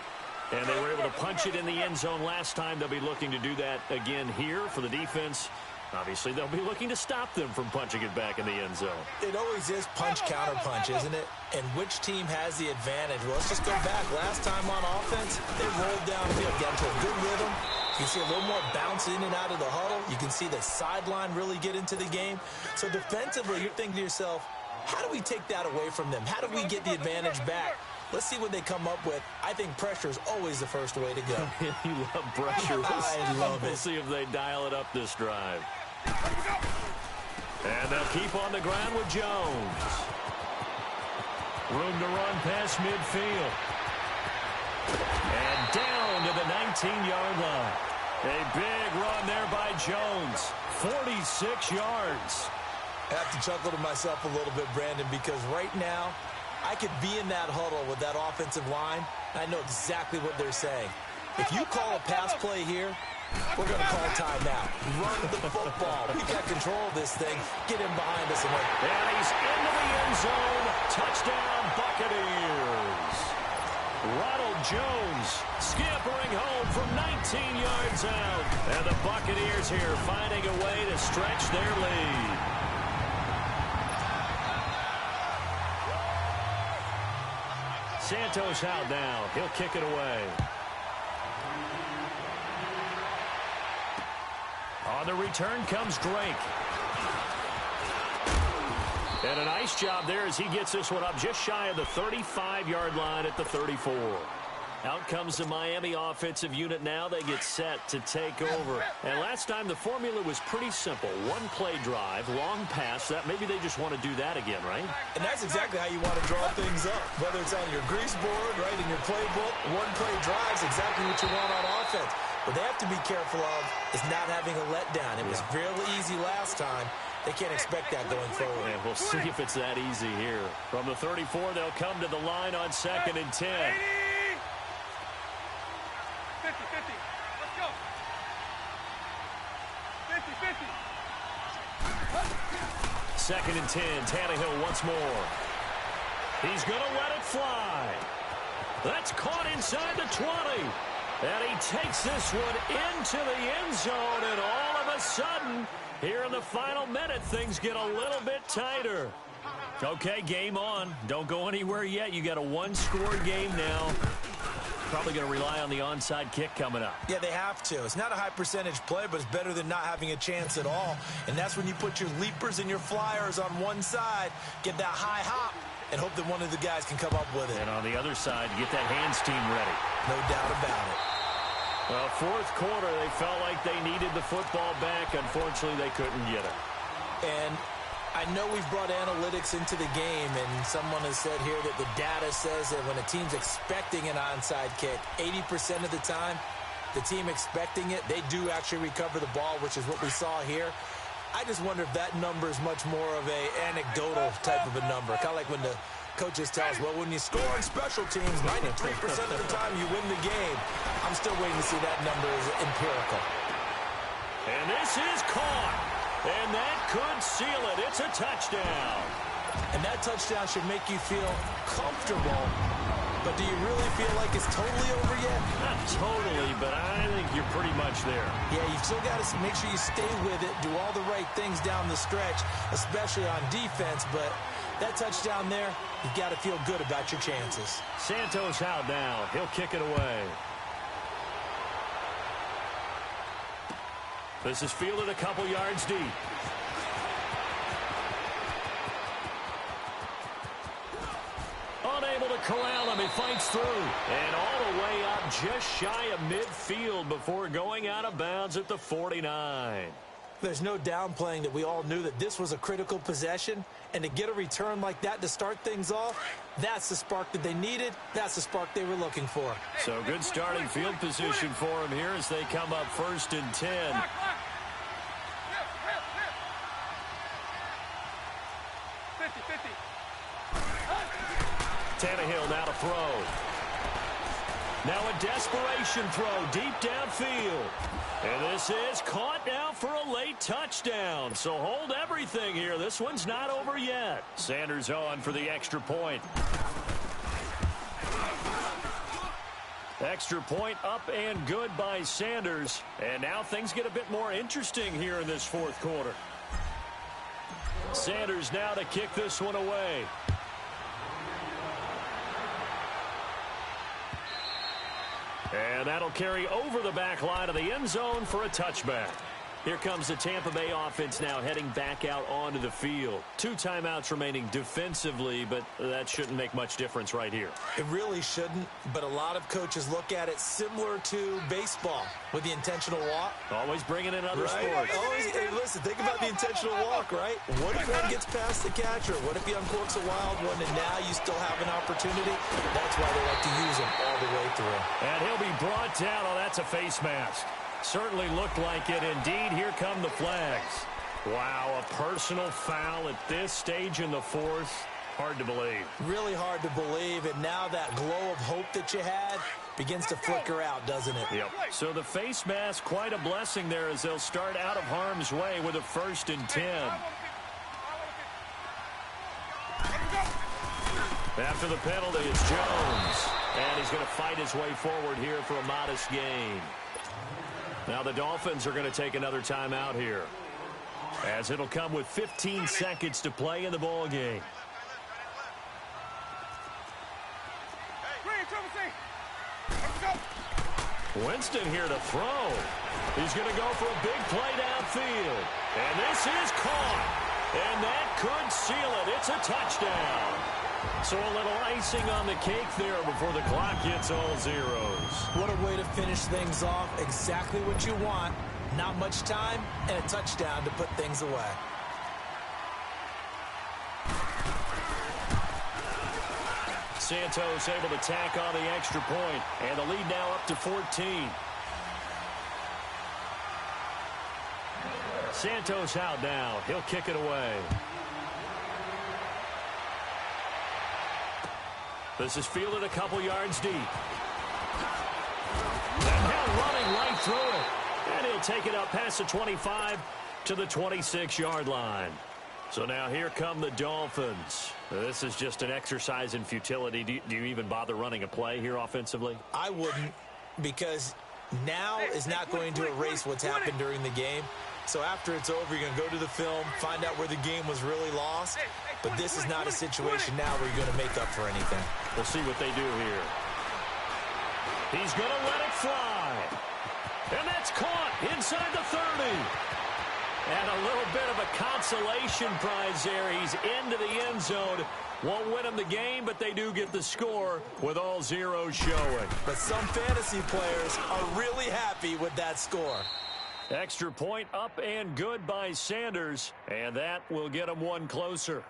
And they were able to punch it in the end zone last time. They'll be looking to do that again here for the defense. Obviously, they'll be looking to stop them from punching it back in the end zone. It always is punch-counter-punch, isn't it? And which team has the advantage? Well, let's just go back. Last time on offense, they rolled downfield, got into a good rhythm. You can see a little more bounce in and out of the huddle. You can see the sideline really get into the game. So defensively, you're thinking to yourself, how do we take that away from them? How do we get the advantage back? Let's see what they come up with. I think pressure is always the first way to go. You love pressure. I love it. We'll see if they dial it up this drive. And they'll keep on the ground with Jones. Room to run past midfield. And down to the 19-yard line. A big run there by Jones. 46 yards. I have to chuckle to myself a little bit, Brandon, because right now I could be in that huddle with that offensive line. I know exactly what they're saying. If you call a pass play here, we're going to call timeout. Run the football. We've got control of this thing. Get him behind us. And he's into the end zone. Touchdown, Buccaneers. Ronald Jones scampering home from 19 yards out. And the Buccaneers here finding a way to stretch their lead. Santos out now. He'll kick it away. On the return comes Drake. And a nice job there as he gets this one up just shy of the 35-yard line at the 34. Out comes the Miami offensive unit now. They get set to take over. And last time the formula was pretty simple. One-play drive, long pass. That maybe they just want to do that again, right? And that's exactly how you want to draw things up. Whether it's on your grease board, right, in your playbook, one-play drives exactly what you want on offense. What they have to be careful of is not having a letdown. It was really easy last time. They can't expect that going forward. And we'll see if it's that easy here. From the 34, they'll come to the line on 2nd and 10. 50, 50. Let's go. 50, 50. 2nd and 10. Tannehill once more. He's going to let it fly. That's caught inside the 20. And he takes this one into the end zone. And all of a sudden, here in the final minute, things get a little bit tighter. Okay, game on. Don't go anywhere yet. You got a one-score game now. Probably going to rely on the onside kick coming up. Yeah, they have to. It's not a high percentage play, but it's better than not having a chance at all. And that's when you put your leapers and your flyers on one side, get that high hop, and hope that one of the guys can come up with it. And on the other side, get that hands team ready. No doubt about it. Well, fourth quarter, they felt like they needed the football back. Unfortunately, they couldn't get it. And I know we've brought analytics into the game, and someone has said here that the data says that when a team's expecting an onside kick, 80% of the time, the team expecting it, they do actually recover the ball, which is what we saw here. I just wonder if that number is much more of a anecdotal type of a number. Kind of like when the coaches tell us, well, when you score on special teams, 93% of the time you win the game. I'm still waiting to see that number is empirical. And this is caught. And that could seal it. It's a touchdown. And that touchdown should make you feel comfortable. But do you really feel like it's totally over yet? Not totally, but I think you're pretty much there. Yeah, you've still got to make sure you stay with it, do all the right things down the stretch, especially on defense. But that touchdown there, you've got to feel good about your chances. Santos out now. He'll kick it away. This is fielded a couple yards deep. Unable to corral him. He fights through. And all the way up just shy of midfield before going out of bounds at the 49. There's no downplaying that we all knew that this was a critical possession, and to get a return like that to start things off, that's the spark that they needed. That's the spark they were looking for. So good starting field position for them here as they come up 1st and 10. Tannehill now to throw. Now a desperation throw deep downfield. And this is caught now for a late touchdown. So hold everything here. This one's not over yet. Sanders on for the extra point. Extra point up and good by Sanders. And now things get a bit more interesting here in this 4th quarter. Sanders now to kick this one away. And that'll carry over the back line of the end zone for a touchback. Here comes the Tampa Bay offense now heading back out onto the field. 2 timeouts remaining defensively, but that shouldn't make much difference right here. It really shouldn't, but a lot of coaches look at it similar to baseball with the intentional walk. Always bringing in other right? sports. Always, hey, listen, think about the intentional walk, right? What if one gets past the catcher? What if he uncorks a wild one and now you still have an opportunity? That's why they like to use him all the way through. And he'll be brought down. Oh, that's a face mask. Certainly looked like it. Indeed, here come the flags. Wow, a personal foul at this stage in the 4th. Hard to believe. Really hard to believe, and now that glow of hope that you had begins to flicker out, doesn't it? Yep. So the face mask, quite a blessing there as they'll start out of harm's way with a 1st and 10. After the penalty, it's Jones. And he's going to fight his way forward here for a modest gain. Now the Dolphins are going to take another timeout here, as it'll come with 15 seconds to play in the ball game. Winston here to throw. He's going to go for a big play downfield. And this is caught. And that could seal it. It's a touchdown. So a little icing on the cake there before the clock hits all zeros. What a way to finish things off. Exactly what you want. Not much time and a touchdown to put things away. Santos able to tack on the extra point, and the lead now up to 14. Santos out now. He'll kick it away. This is fielded a couple yards deep. And now running right through it. And he'll take it up past the 25 to the 26-yard line. So now here come the Dolphins. This is just an exercise in futility. Do you even bother running a play here offensively? I wouldn't, because now is not going to erase what's happened during the game. So after it's over, you're going to go to the film, find out where the game was really lost. But this is not a situation now where you're going to make up for anything. We'll see what they do here. He's going to let it fly. And that's caught inside the 30. And a little bit of a consolation prize there. He's into the end zone. Won't win them the game, but they do get the score with all zeros showing. But some fantasy players are really happy with that score. Extra point up and good by Sanders. And that will get them one closer.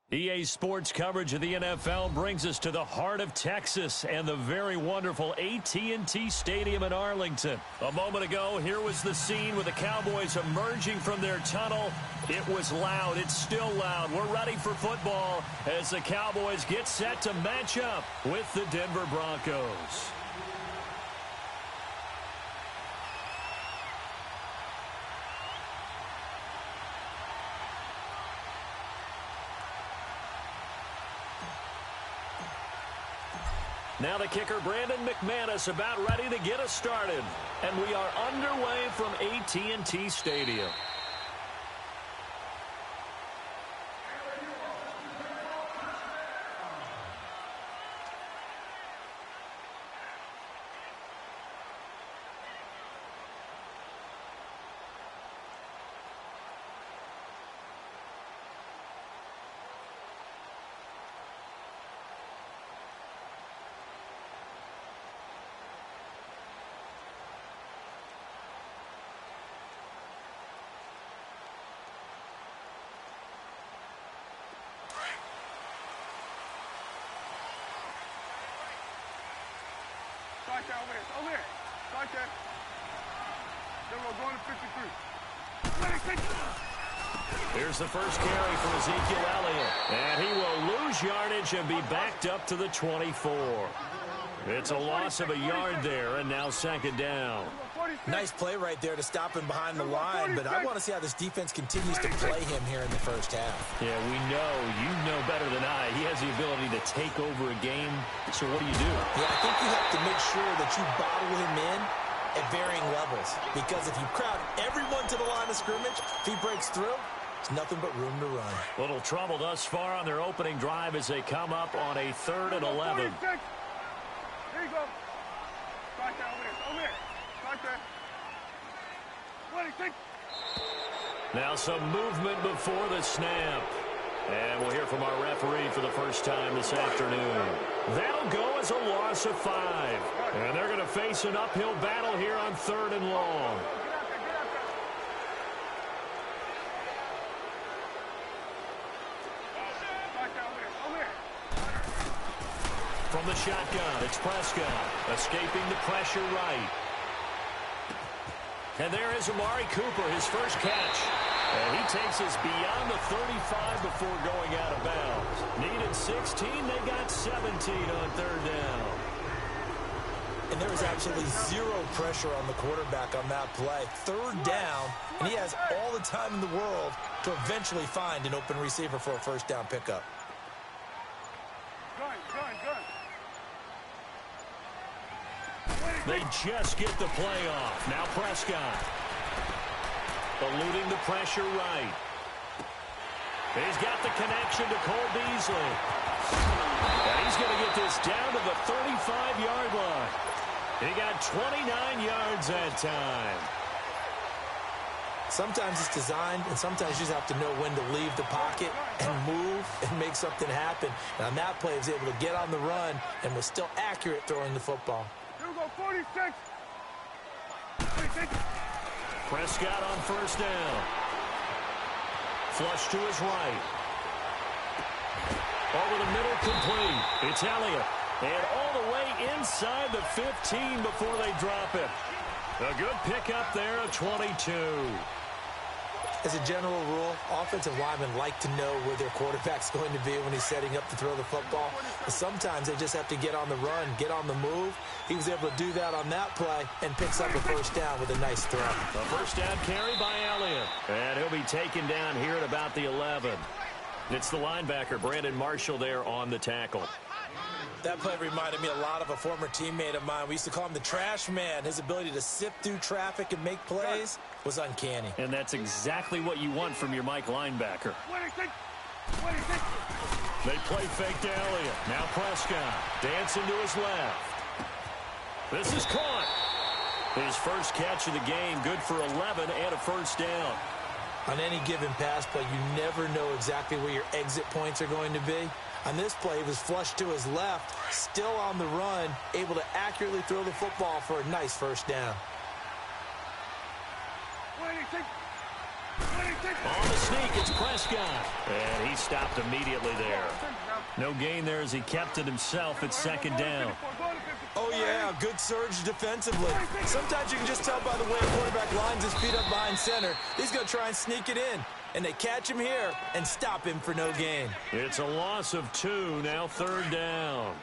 EA Sports coverage of the NFL brings us to the heart of Texas and the very wonderful AT&T Stadium in Arlington. A moment ago, here was the scene with the Cowboys emerging from their tunnel. It was loud. It's still loud. We're ready for football as the Cowboys get set to match up with the Denver Broncos. Now the kicker, Brandon McManus, about ready to get us started. And we are underway from AT&T Stadium. Over here. Start there. Then we're going to 53. Here's the first carry for Ezekiel Elliott. And he will lose yardage and be backed up to the 24. It's a loss of a yard there, and now second down. Nice play right there to stop him behind the line, but I want to see how this defense continues to play him here in the first half. Yeah, we know. You know better than I. He has the ability to take over a game. So what do you do? Yeah, I think you have to make sure that you bottle him in at varying levels, because if you crowd everyone to the line of scrimmage, if he breaks through, there's nothing but room to run. Little trouble thus far on their opening drive as they come up on a 3rd and 11. Here you go. Start there, over here. Start there. 26. Now some movement before the snap. And we'll hear from our referee for the first time this afternoon. That'll go as a loss of 5. And they're going to face an uphill battle here on 3rd and long. From the shotgun, it's Prescott, escaping the pressure right. And there is Amari Cooper, his first catch. And he takes us beyond the 35 before going out of bounds. Needed 16, they got 17 on 3rd down. And there was actually zero pressure on the quarterback on that play. 3rd down, and he has all the time in the world to eventually find an open receiver for a first down pickup. They just get the play off. Now Prescott. Eluding the pressure right. He's got the connection to Cole Beasley. And he's going to get this down to the 35-yard line. He got 29 yards that time. Sometimes it's designed, and sometimes you just have to know when to leave the pocket and move and make something happen. And on that play, he was able to get on the run and was still accurate throwing the football. Here we go, 46. 46. Prescott on first down. Flush to his right. Over the middle, complete. It's Elliott. And all the way inside the 15 before they drop it. A good pickup there of 22. As a general rule, offensive linemen like to know where their quarterback's going to be when he's setting up to throw the football. But sometimes they just have to get on the run, get on the move. He was able to do that on that play and picks up a first down with a nice throw. A first down carry by Elliott. And he'll be taken down here at about the 11. It's the linebacker, Brandon Marshall, there on the tackle. That play reminded me a lot of a former teammate of mine. We used to call him the trash man. His ability to sift through traffic and make plays was uncanny. And that's exactly what you want from your Mike linebacker. 26. 26. They play fake to Elliott. Now Prescott dancing to his left. This is caught. His first catch of the game, good for 11 and a first down. On any given pass play, you never know exactly where your exit points are going to be. On this play, he was flushed to his left, still on the run, able to accurately throw the football for a nice first down. 26. On the sneak, it's Prescott. And he stopped immediately there. No gain there as he kept it himself at second down. Oh, yeah, good surge defensively. Sometimes you can just tell by the way a quarterback lines his feet up behind center. He's going to try and sneak it in. And they catch him here and stop him for no gain. It's a loss of 2, now third down.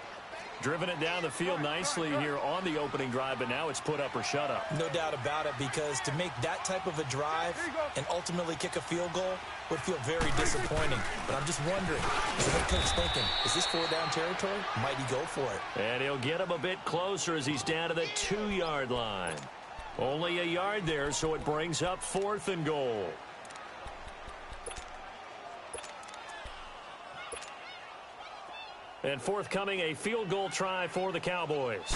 Driven it down the field nicely here on the opening drive, but now it's put up or shut up. No doubt about it, because to make that type of a drive and ultimately kick a field goal would feel very disappointing. But I'm just wondering, is the head coach thinking, is this 4-down territory? Might he go for it? And he'll get him a bit closer as he's down to the 2-yard line. Only a yard there, so it brings up 4th and goal. And forthcoming, a field goal try for the Cowboys.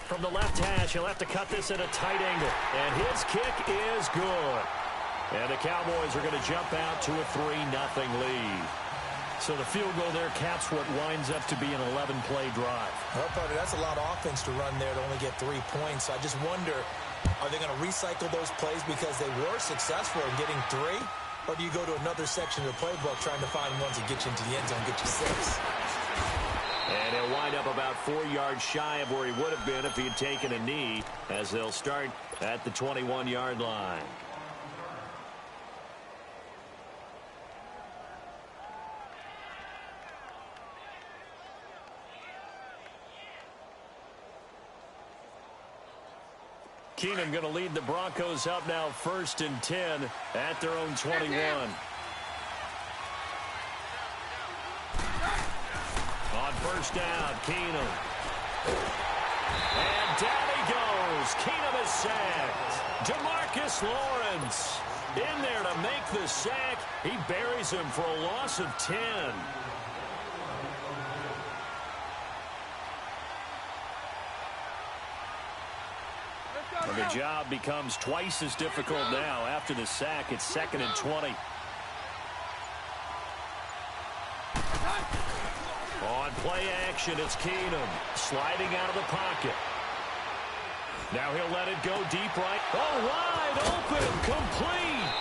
From the left hash, he'll have to cut this at a tight angle. And his kick is good. And the Cowboys are going to jump out to a 3-0 lead. So the field goal there caps what winds up to be an 11-play drive. Well, partner, that's a lot of offense to run there to only get 3 points. I just wonder, are they going to recycle those plays because they were successful in getting 3? Or do you go to another section of the playbook trying to find ones that get you into the end zone, get you 6? And he'll wind up about 4 yards shy of where he would have been if he had taken a knee, as they'll start at the 21-yard line. Keenum going to lead the Broncos up now 1st and 10 at their own 21. On first down, Keenum. And down he goes. Keenum is sacked. DeMarcus Lawrence in there to make the sack. He buries him for a loss of 10. And the job becomes twice as difficult now. After the sack, it's 2nd and 20. On play action, it's Keenum sliding out of the pocket. Now he'll let it go deep right. Oh, wide open, complete.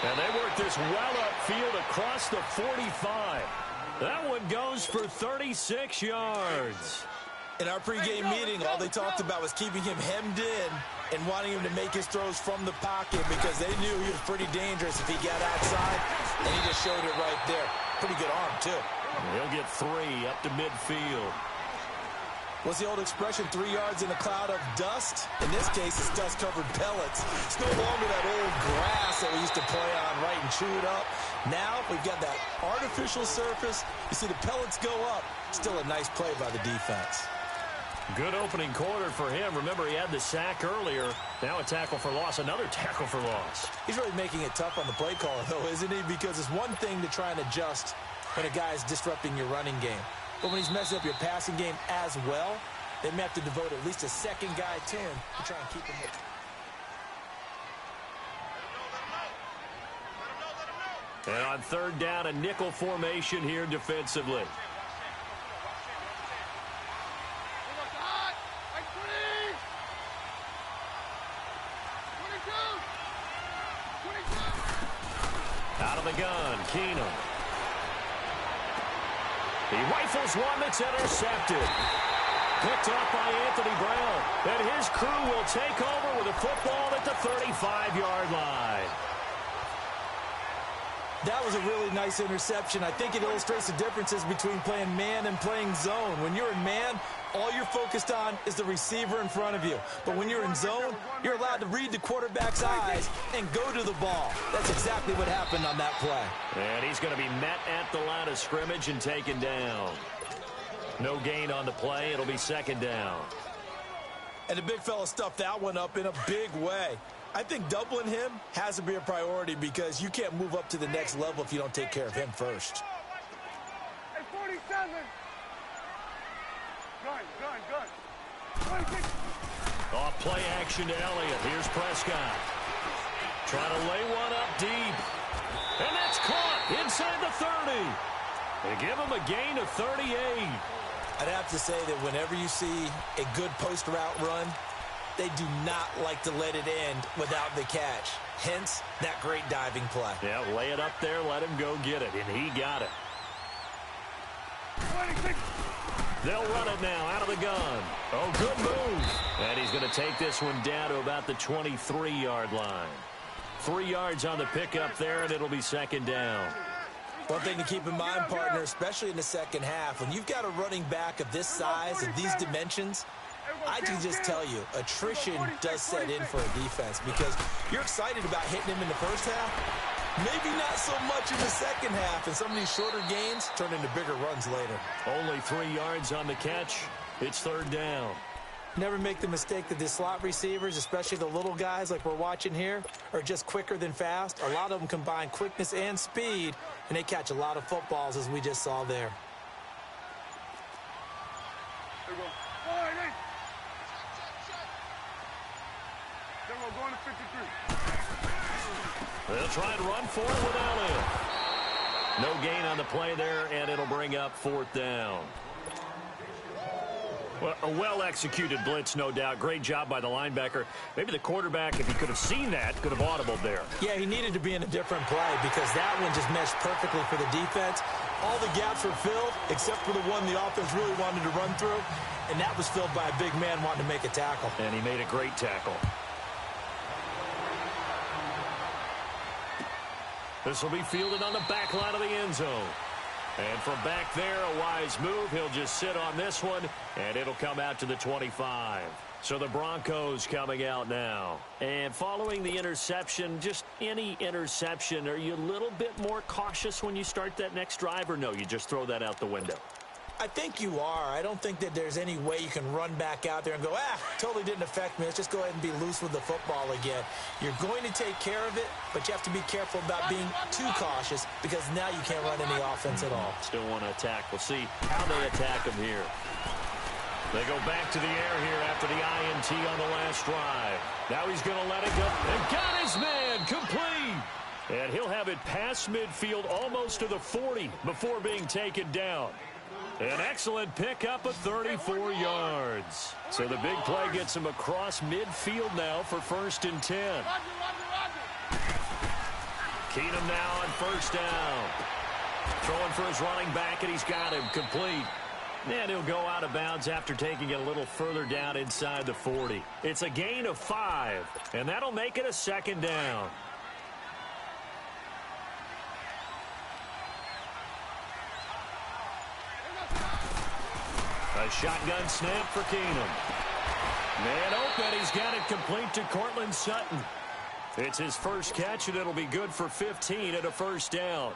And they work this well upfield across the 45. That one goes for 36 yards. In our pregame meeting, all they talked about was keeping him hemmed in and wanting him to make his throws from the pocket because they knew he was pretty dangerous if he got outside, and he just showed it right there. Pretty good arm, too. He'll get 3 up to midfield. What's the old expression, 3 yards in a cloud of dust? In this case, it's dust-covered pellets. It's no longer that old grass that we used to play on, right, and chew it up. Now we've got that artificial surface. You see the pellets go up. Still a nice play by the defense. Good opening quarter for him. Remember, he had the sack earlier. Now a tackle for loss, another tackle for loss. He's really making it tough on the play caller, though, isn't he? Because it's one thing to try and adjust when a guy is disrupting your running game. But when he's messing up your passing game as well, they may have to devote at least a second guy to him to try and keep him there. And on third down, a nickel formation here defensively. Out of the gun, Keenum. He rifles one that's intercepted. Picked off by Anthony Brown. And his crew will take over with a football at the 35-yard line. That was a really nice interception. I think it illustrates the differences between playing man and playing zone. When you're in man, all you're focused on is the receiver in front of you. But when you're in zone, you're allowed to read the quarterback's eyes and go to the ball. That's exactly what happened on that play. And he's going to be met at the line of scrimmage and taken down. No gain on the play. It'll be second down. And the big fella stuffed that one up in a big way. I think doubling him has to be a priority because you can't move up to the next level if you don't take care of him first. Hey, 47. Gun. 26. Off play action to Elliott. Here's Prescott. Trying to lay one up deep. And that's caught inside the 30. They give him a gain of 38. I'd have to say that whenever you see a good post route run, They do not like to let it end without the catch. Hence, that great diving play. Yeah, lay it up there, let him go get it, and he got it. 26. They'll run it now out of the gun. Oh, good move. And he's going to take this one down to about the 23-yard line. 3 yards on the pickup there, and it'll be second down. One thing to keep in mind, partner, especially in the second half, when you've got a running back of this size and these dimensions, I can just tell you, attrition does set in for a defense because you're excited about hitting him in the first half. Maybe not so much in the second half, and some of these shorter gains turn into bigger runs later. Only 3 yards on the catch. It's third down. Never make the mistake that the slot receivers, especially the little guys like we're watching here, are just quicker than fast. A lot of them combine quickness and speed, and they catch a lot of footballs, as we just saw there. There we go. All right, there we go. Going to 53. They'll try and run for it without him. No gain on the play there, and it'll bring up fourth down. Well, a well-executed blitz, no doubt. Great job by the linebacker. Maybe the quarterback, if he could have seen that, could have audibled there. Yeah, he needed to be in a different play because that one just meshed perfectly for the defense. All the gaps were filled except for the one the offense really wanted to run through, and that was filled by a big man wanting to make a tackle. And he made a great tackle. This will be fielded on the back line of the end zone. And from back there, a wise move. He'll just sit on this one, and it'll come out to the 25. So the Broncos coming out now. And following the interception, just any interception, are you a little bit more cautious when you start that next drive, or no, you just throw that out the window? I think you are. I don't think that there's any way you can run back out there and go, totally didn't affect me. Let's just go ahead and be loose with the football again. You're going to take care of it, but you have to be careful about being too cautious because now you can't run any offense at all. Still want to attack. We'll see how they attack him here. They go back to the air here after the INT on the last drive. Now he's going to let it go. And got his man complete. And he'll have it past midfield almost to the 40 before being taken down. An excellent pickup of 34 yards. So the big play gets him across midfield now for 1st and 10. Keenum now on first down. Throwing for his running back, and he's got him complete. And he'll go out of bounds after taking it a little further down inside the 40. It's a gain of 5, and that'll make it a second down. A shotgun snap for Keenum. Man open, he's got it complete to Cortland Sutton. It's his first catch, and it'll be good for 15 at a first down.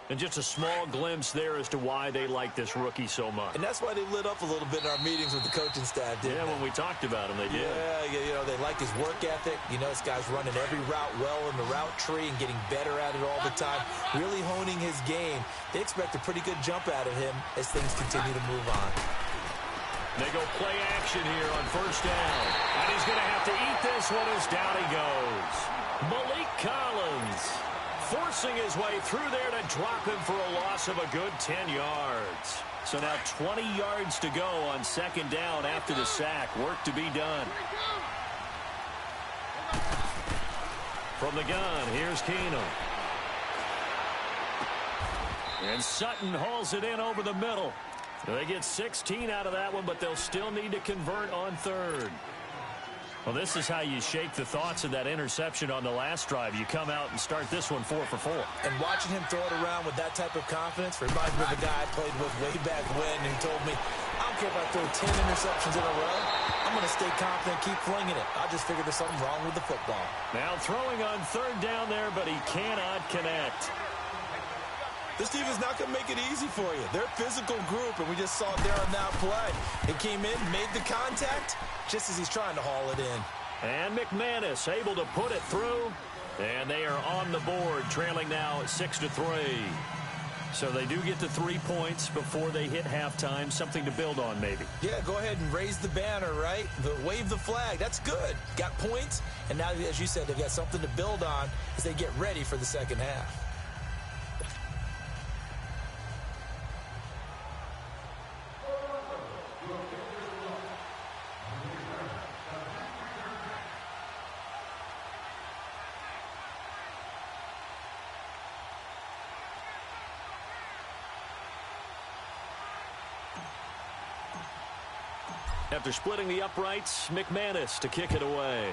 And just a small glimpse there as to why they like this rookie so much. And that's why they lit up a little bit in our meetings with the coaching staff, didn't they? When we talked about him, they did. Yeah, they like his work ethic. You know, this guy's running every route well in the route tree and getting better at it all the time, really honing his game. They expect a pretty good jump out of him as things continue to move on. They go play action here on first down. And he's going to have to eat this one as down he goes. Malik Collins forcing his way through there to drop him for a loss of a good 10 yards. So now 20 yards to go on second down after the sack. Work to be done. From the gun, here's Keenum. And Sutton hauls it in over the middle. They get 16 out of that one, but they'll still need to convert on third. Well, this is how you shake the thoughts of that interception on the last drive. You come out and start this one 4 for 4. And watching him throw it around with that type of confidence reminds me of a guy I played with way back when who told me, I don't care if I throw 10 interceptions in a row. I'm going to stay confident, keep flinging it. I'll just figure there's something wrong with the football. Now throwing on third down there, but he cannot connect. This team is not going to make it easy for you. They're a physical group, and we just saw it there on that play. He came in, made the contact, just as he's trying to haul it in. And McManus able to put it through, and they are on the board, trailing now 6-3. So they do get to 3 points before they hit halftime, something to build on maybe. Yeah, go ahead and raise the banner, right? Wave the flag. That's good. Got points, and now, as you said, they've got something to build on as they get ready for the second half. After splitting the uprights, McManus to kick it away.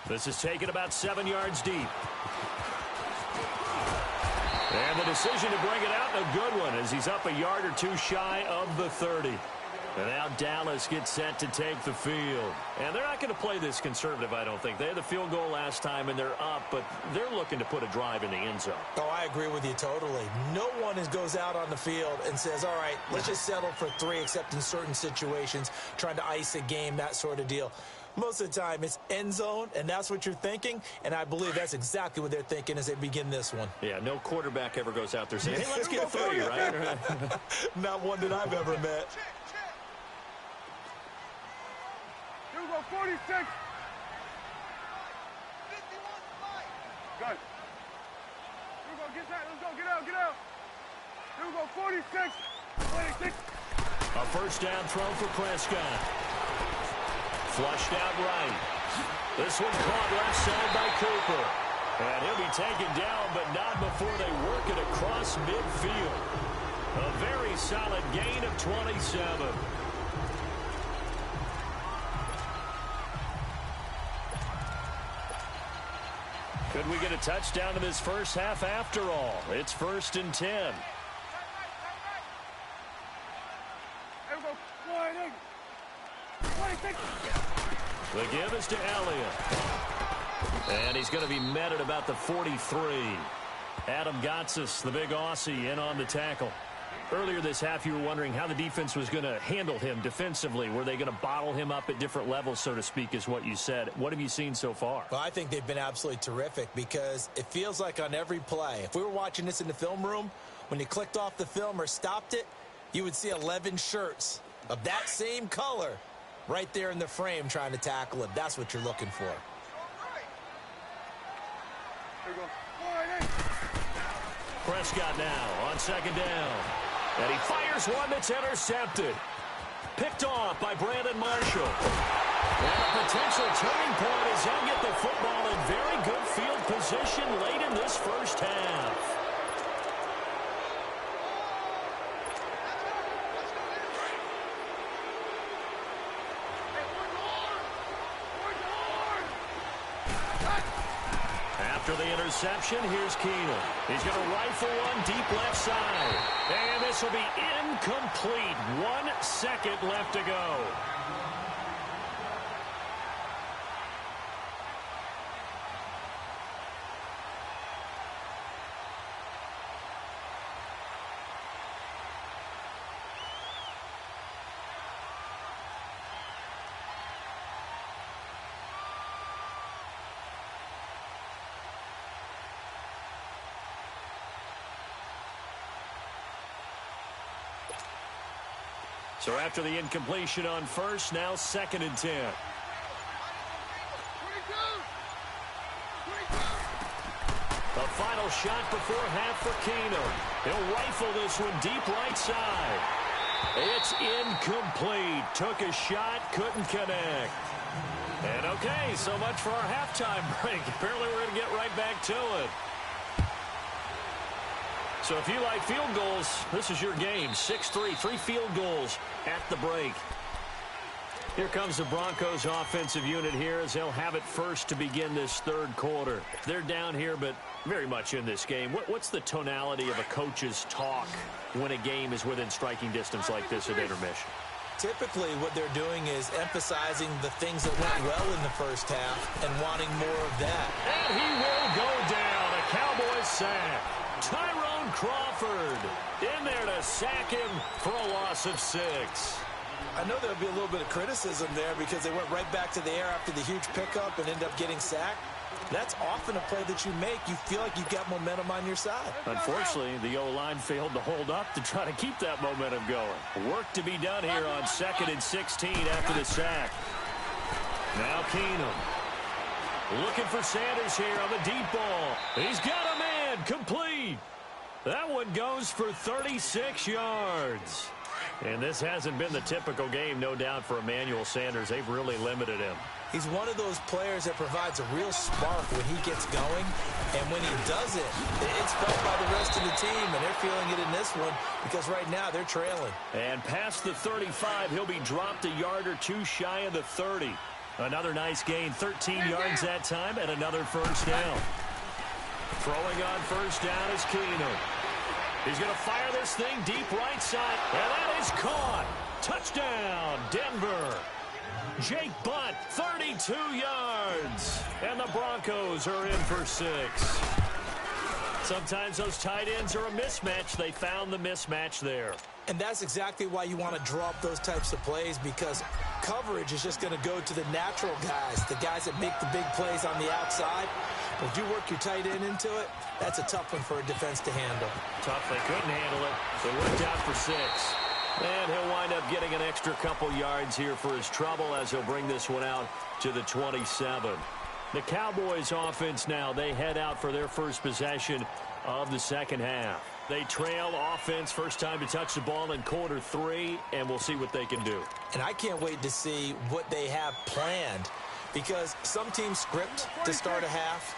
This is taken about 7 yards deep. And the decision to bring it out, a good one, as he's up a yard or two shy of the 30. And now Dallas gets set to take the field. And they're not going to play this conservative, I don't think. They had the field goal last time, and they're up, but they're looking to put a drive in the end zone. Oh, I agree with you totally. No one goes out on the field and says, all right, let's just settle for 3, except in certain situations, trying to ice a game, that sort of deal. Most of the time, it's end zone, and that's what you're thinking, and I believe that's exactly what they're thinking as they begin this one. Yeah, no quarterback ever goes out there saying, hey, let's get 3, right? Not one that I've ever met. Here we go, 46. 51 fight. Good. Here we go, get that. Let's go, get out, get out. Here we go, 46. 26. A first down throw for Prescott. Flushed out right. This one caught left side by Cooper. And he'll be taken down, but not before they work it across midfield. A very solid gain of 27. Could we get a touchdown in this first half after all? It's 1st and 10. Here we go, 26. The give is to Elliott. And he's going to be met at about the 43. Adam Gotsis, the big Aussie, in on the tackle. Earlier this half, you were wondering how the defense was going to handle him defensively. Were they going to bottle him up at different levels, so to speak, is what you said. What have you seen so far? Well, I think they've been absolutely terrific because it feels like on every play, if we were watching this in the film room, when you clicked off the film or stopped it, you would see 11 shirts of that same color right there in the frame trying to tackle it. That's what you're looking for. Here we go, 48. Prescott now on second down. And he fires one that's intercepted. Picked off by Brandon Marshall. And a potential turning point as he'll get the football in very good field position late in this first half. After the interception, here's Keenum. He's going to rifle one deep left side. And this will be incomplete. 1 second left to go. So after the incompletion on first, now 2nd and 10. 22. A final shot before half for Keenum. He'll rifle this one deep right side. It's incomplete. Took a shot, couldn't connect. And okay, so much for our halftime break. Apparently we're going to get right back to it. So if you like field goals, this is your game. 6-3, 3 field goals at the break. Here comes the Broncos offensive unit here as they'll have it first to begin this third quarter. They're down here, but very much in this game. What's the tonality of a coach's talk when a game is within striking distance like this at intermission? Typically, what they're doing is emphasizing the things that went well in the first half and wanting more of that. And he will go down. A Cowboys sack. Tyrone Crawford in there to sack him for a loss of 6. I know there'll be a little bit of criticism there because they went right back to the air after the huge pickup and ended up getting sacked. That's often a play that you make. You feel like you've got momentum on your side. Unfortunately, the O-line failed to hold up to try to keep that momentum going. Work to be done here on 2nd and 16 after the sack. Now Keenum. Looking for Sanders here on the deep ball. He's got a man. Complete. That one goes for 36 yards. And this hasn't been the typical game, no doubt, for Emmanuel Sanders. They've really limited him. He's one of those players that provides a real spark when he gets going. And when he does it, it's felt by the rest of the team, and they're feeling it in this one because right now they're trailing. And past the 35, he'll be dropped a yard or two shy of the 30. Another nice gain, 13 yards that time, and another first down. Throwing on first down is Keenum. He's going to fire this thing deep right side, and that is caught. Touchdown, Denver. Jake Butt, 32 yards. And the Broncos are in for 6. Sometimes those tight ends are a mismatch. They found the mismatch there. And that's exactly why you want to draw up those types of plays, because coverage is just going to go to the natural guys, the guys that make the big plays on the outside. But if you work your tight end into it, that's a tough one for a defense to handle. Tough. They couldn't handle it. They worked out for 6. And he'll wind up getting an extra couple yards here for his trouble as he'll bring this one out to the 27. The Cowboys offense now, they head out for their first possession of the second half. They trail offense, first time to touch the ball in quarter 3, and we'll see what they can do. And I can't wait to see what they have planned, because some teams script to start a half.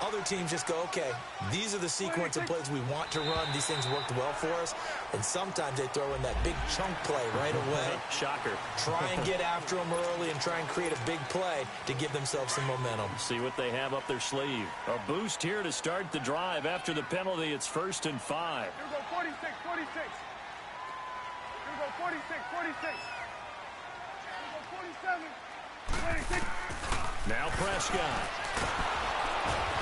Other teams just go, okay, these are the sequence of plays we want to run. These things worked well for us. And sometimes they throw in that big chunk play right away. Shocker. Try and get after them early and try and create a big play to give themselves some momentum. See what they have up their sleeve. A boost here to start the drive. After the penalty, it's 1st and 5. Here we go, 46, 46. Here we go, 46, 46. Here we go, 47, 26. Now Prescott.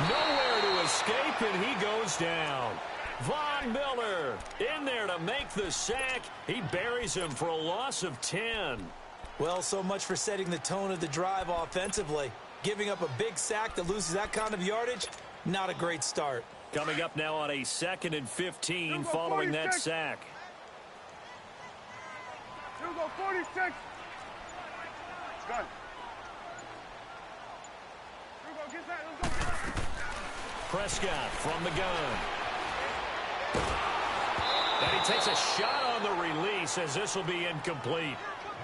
Nowhere to escape, and he goes down. Von Miller in there to make the sack. He buries him for a loss of 10. Well, so much for setting the tone of the drive offensively. Giving up a big sack that loses that kind of yardage, not a great start. Coming up now on a 2nd and 15 following that sack. Here we go, 46. Good. Here we go, get that, let's go. Prescott from the gun. And he takes a shot on the release as this will be incomplete.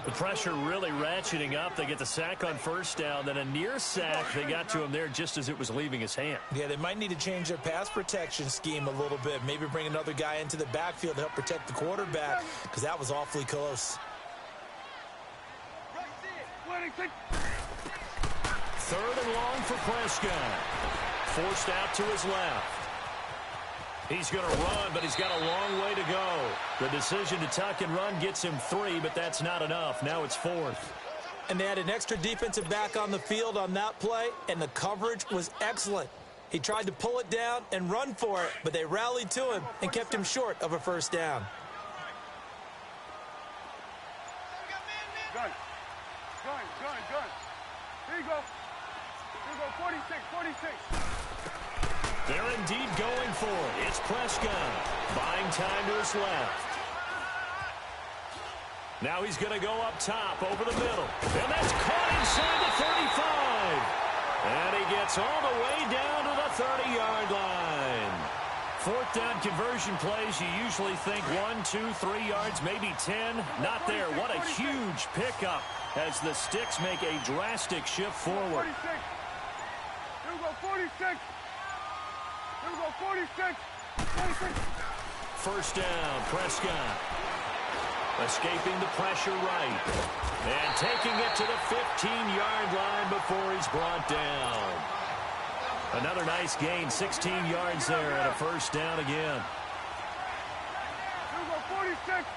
The pressure really ratcheting up. They get the sack on first down. Then a near sack. They got to him there just as it was leaving his hand. Yeah, they might need to change their pass protection scheme a little bit. Maybe bring another guy into the backfield to help protect the quarterback, because that was awfully close. 3rd and long for Prescott. Forced out to his left. He's going to run, but he's got a long way to go. The decision to tuck and run gets him 3, but that's not enough. Now it's 4th. And they had an extra defensive back on the field on that play, and the coverage was excellent. He tried to pull it down and run for it, but they rallied to him and kept him short of a first down. Good. Here you go. Here you go, 46, 46. They're indeed going for it. It's Prescott. Buying time to his left. Now he's going to go up top over the middle. And that's caught inside the 35. And he gets all the way down to the 30-yard line. 4th down conversion plays, you usually think 1, 2, 3 yards, maybe 10. Not there. What a huge pickup as the Sticks make a drastic shift forward. 46. Here we go, 46. Here we go, 46. 46. First down, Prescott. Escaping the pressure right. And taking it to the 15-yard line before he's brought down. Another nice gain, 16 yards there, and a first down again. Here we go, 46.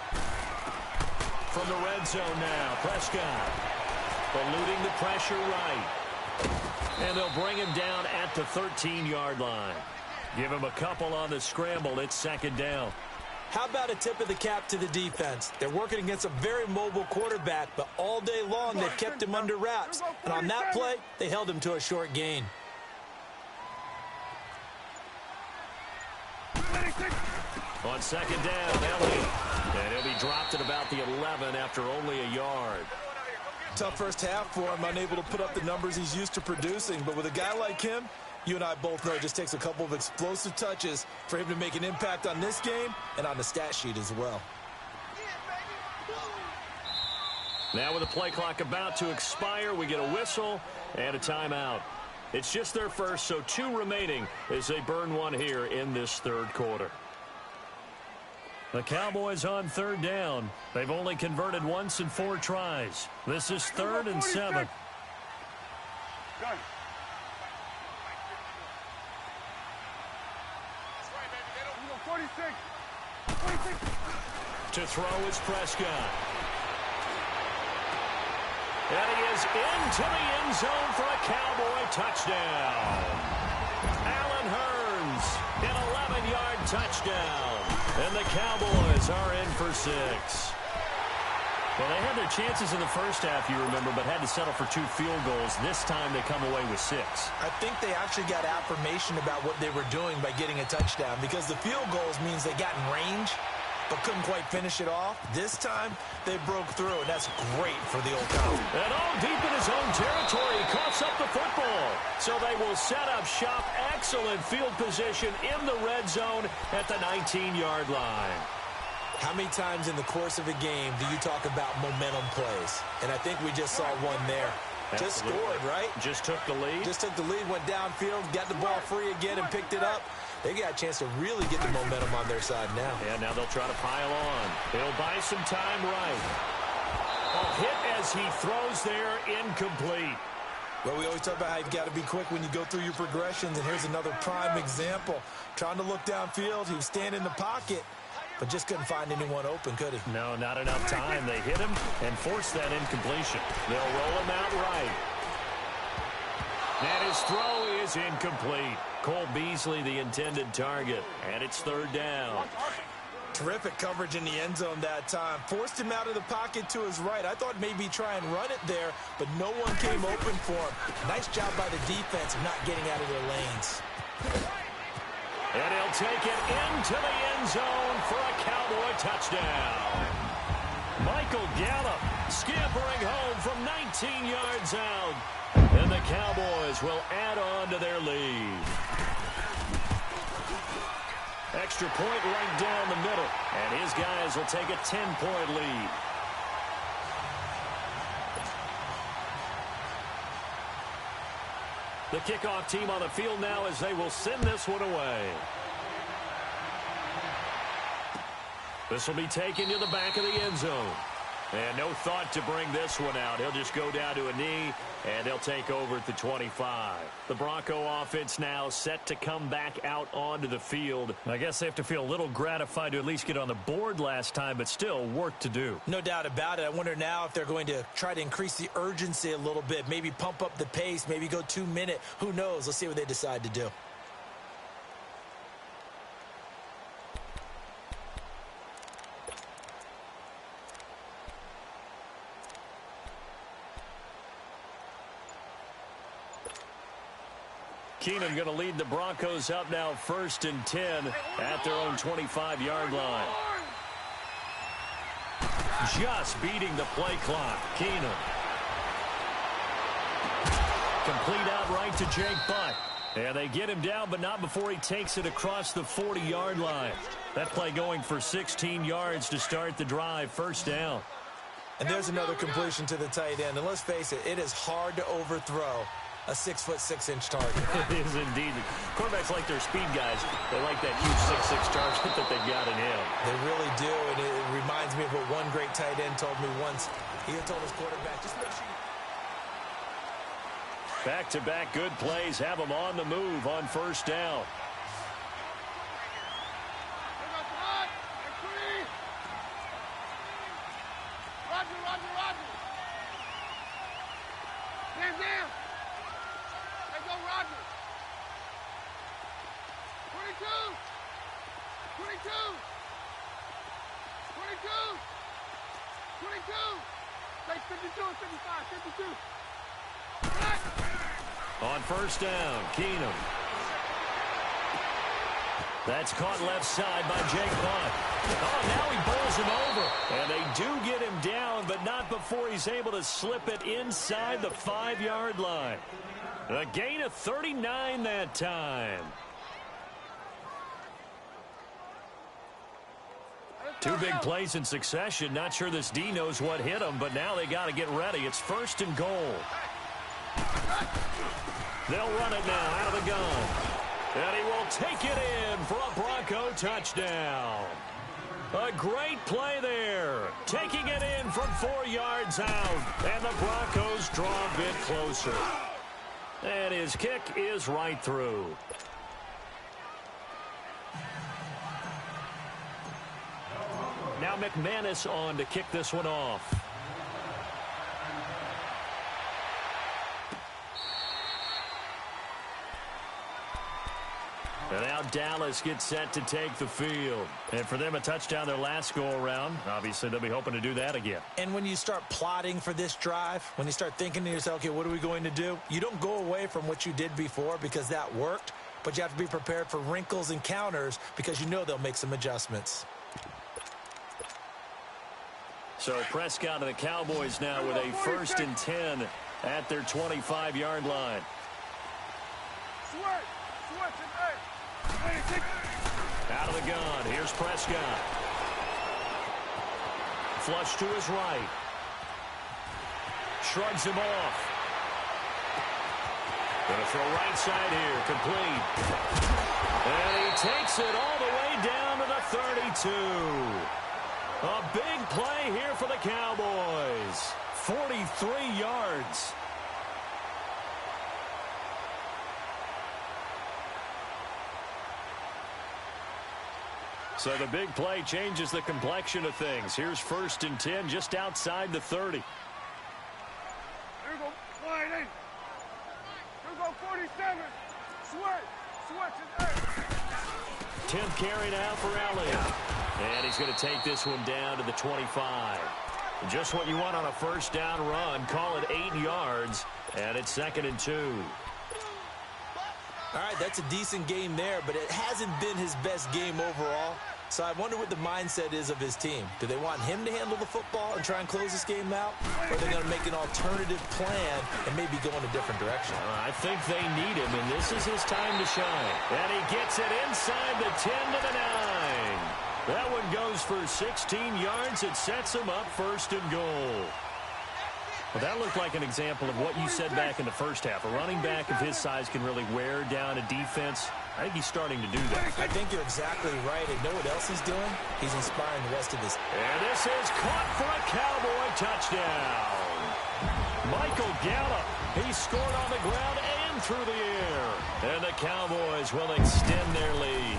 From the red zone now, Prescott. Eluding the pressure right. And they'll bring him down at the 13-yard line. Give him a couple on the scramble. It's 2nd down. How about a tip of the cap to the defense? They're working against a very mobile quarterback, but all day long they've kept him under wraps. And on that play, they held him to a short gain. On 2nd down, Elliott. And he'll be dropped at about the 11 after only a yard. Tough first half for him, unable to put up the numbers he's used to producing. But with a guy like him, you and I both know it just takes a couple of explosive touches for him to make an impact on this game and on the stat sheet as well. Now with the play clock about to expire, we get a whistle and a timeout. It's just their first, so 2 remaining as they burn one here in this third quarter. The Cowboys on third down. They've only converted once in 4 tries. This is 3rd and 7. Gun. You go 46. 46. To throw is Prescott. And he is into the end zone for a Cowboy touchdown. Allen Hurns, an 11-yard touchdown. And the Cowboys are in for 6. Well, they had their chances in the first half, you remember, but had to settle for 2 field goals. This time they come away with 6. I think they actually got affirmation about what they were doing by getting a touchdown, because the field goals means they got in range but couldn't quite finish it off. This time they broke through, and that's great for the old Cowboys. And all deep in his own territory, he coughs up the football. So they will set up shop. Excellent field position in the red zone at the 19-yard line. How many times in the course of a game do you talk about momentum plays? And I think we just saw one there. Absolutely. Just scored, right? Just took the lead. Just took the lead, went downfield, got the ball free again, and picked it up. They got a chance to really get the momentum on their side now. Yeah, now they'll try to pile on. They'll buy some time right. A hit as he throws there, incomplete. Well, we always talk about how you've got to be quick when you go through your progressions, and here's another prime example. Trying to look downfield, he was standing in the pocket, but just couldn't find anyone open, could he? No, not enough time. They hit him and forced that incompletion. They'll roll him out right. And his throw is incomplete. Cole Beasley, the intended target, and it's 3rd down. Terrific coverage in the end zone that time. Forced him out of the pocket to his right. I thought maybe try and run it there, but no one came open for him. Nice job by the defense of not getting out of their lanes. And he'll take it into the end zone for a Cowboy touchdown. Michael Gallup scampering home from 19 yards out. And the Cowboys will add on to their lead. Extra point right down the middle. And his guys will take a 10-point lead. The kickoff team on the field now as they will send this one away. This will be taken to the back of the end zone. And no thought to bring this one out. He'll just go down to a knee, and they'll take over at the 25. The Bronco offense now set to come back out onto the field. I guess they have to feel a little gratified to at least get on the board last time, but still work to do. No doubt about it. I wonder now if they're going to try to increase the urgency a little bit, maybe pump up the pace, maybe go 2-minute. Who knows? Let's see what they decide to do. Keenum going to lead the Broncos up now 1st and 10 at their own 25-yard line. Just beating the play clock. Keenum. Complete out right to Jake Butt. And they get him down, but not before he takes it across the 40-yard line. That play going for 16 yards to start the drive. 1st down. And there's another completion to the tight end. And let's face it, it is hard to overthrow a 6'6" target. It is indeed. Quarterbacks like their speed guys. They like that huge 6'6" target that they've got in him. They really do, and it reminds me of what one great tight end told me once. He had told his quarterback, just make sure you... Back-to-back good plays have them on the move on 1st down. Roger. Stand down. Let's go, Roger. 22. 22. Take 52 and 55. 52. On 1st down, Keenum. That's caught left side by Jake Butt. Oh, now he bowls him over. And they do get him down, but not before he's able to slip it inside the 5-yard line. A gain of 39 that time. Two big plays in succession. Not sure this D knows what hit him, but now they got to get ready. It's 1st and goal. They'll run it now out of the gun. And he will take it in for a Bronco touchdown. A great play there. Taking it in from 4 yards out. And the Broncos draw a bit closer. And his kick is right through. Now McManus on to kick this one off. And now Dallas gets set to take the field. And for them, a touchdown their last go-around. Obviously, they'll be hoping to do that again. And when you start plotting for this drive, when you start thinking to yourself, okay, what are we going to do? You don't go away from what you did before because that worked, but you have to be prepared for wrinkles and counters because you know they'll make some adjustments. So Prescott and the Cowboys now with a 1st and 10 at their 25-yard line. Out of the gun. Here's Prescott. Flush to his right. Shrugs him off. Gonna throw right side here. Complete. And he takes it all the way down to the 32. A big play here for the Cowboys. 43 yards. So the big play changes the complexion of things. Here's 1st and 10 just outside the 30. Here we go. Line in. Here we go. 47. Switch is 10th carry now for Elliott. And he's going to take this one down to the 25. Just what you want on a 1st down run. Call it 8 yards. And it's 2nd and 2. All right, that's a decent game there, but it hasn't been his best game overall. So I wonder what the mindset is of his team. Do they want him to handle the football and try and close this game out? Or are they going to make an alternative plan and maybe go in a different direction? I think they need him, and this is his time to shine. And he gets it inside the 10 to the 9. That one goes for 16 yards. It sets him up 1st and goal. Well, that looked like an example of what you said back in the first half. A running back of his size can really wear down a defense. I think he's starting to do that. I think you're exactly right. And know what else he's doing? He's inspiring the rest of his. And this is caught for a Cowboy touchdown. Michael Gallup. He scored on the ground and through the air. And the Cowboys will extend their lead.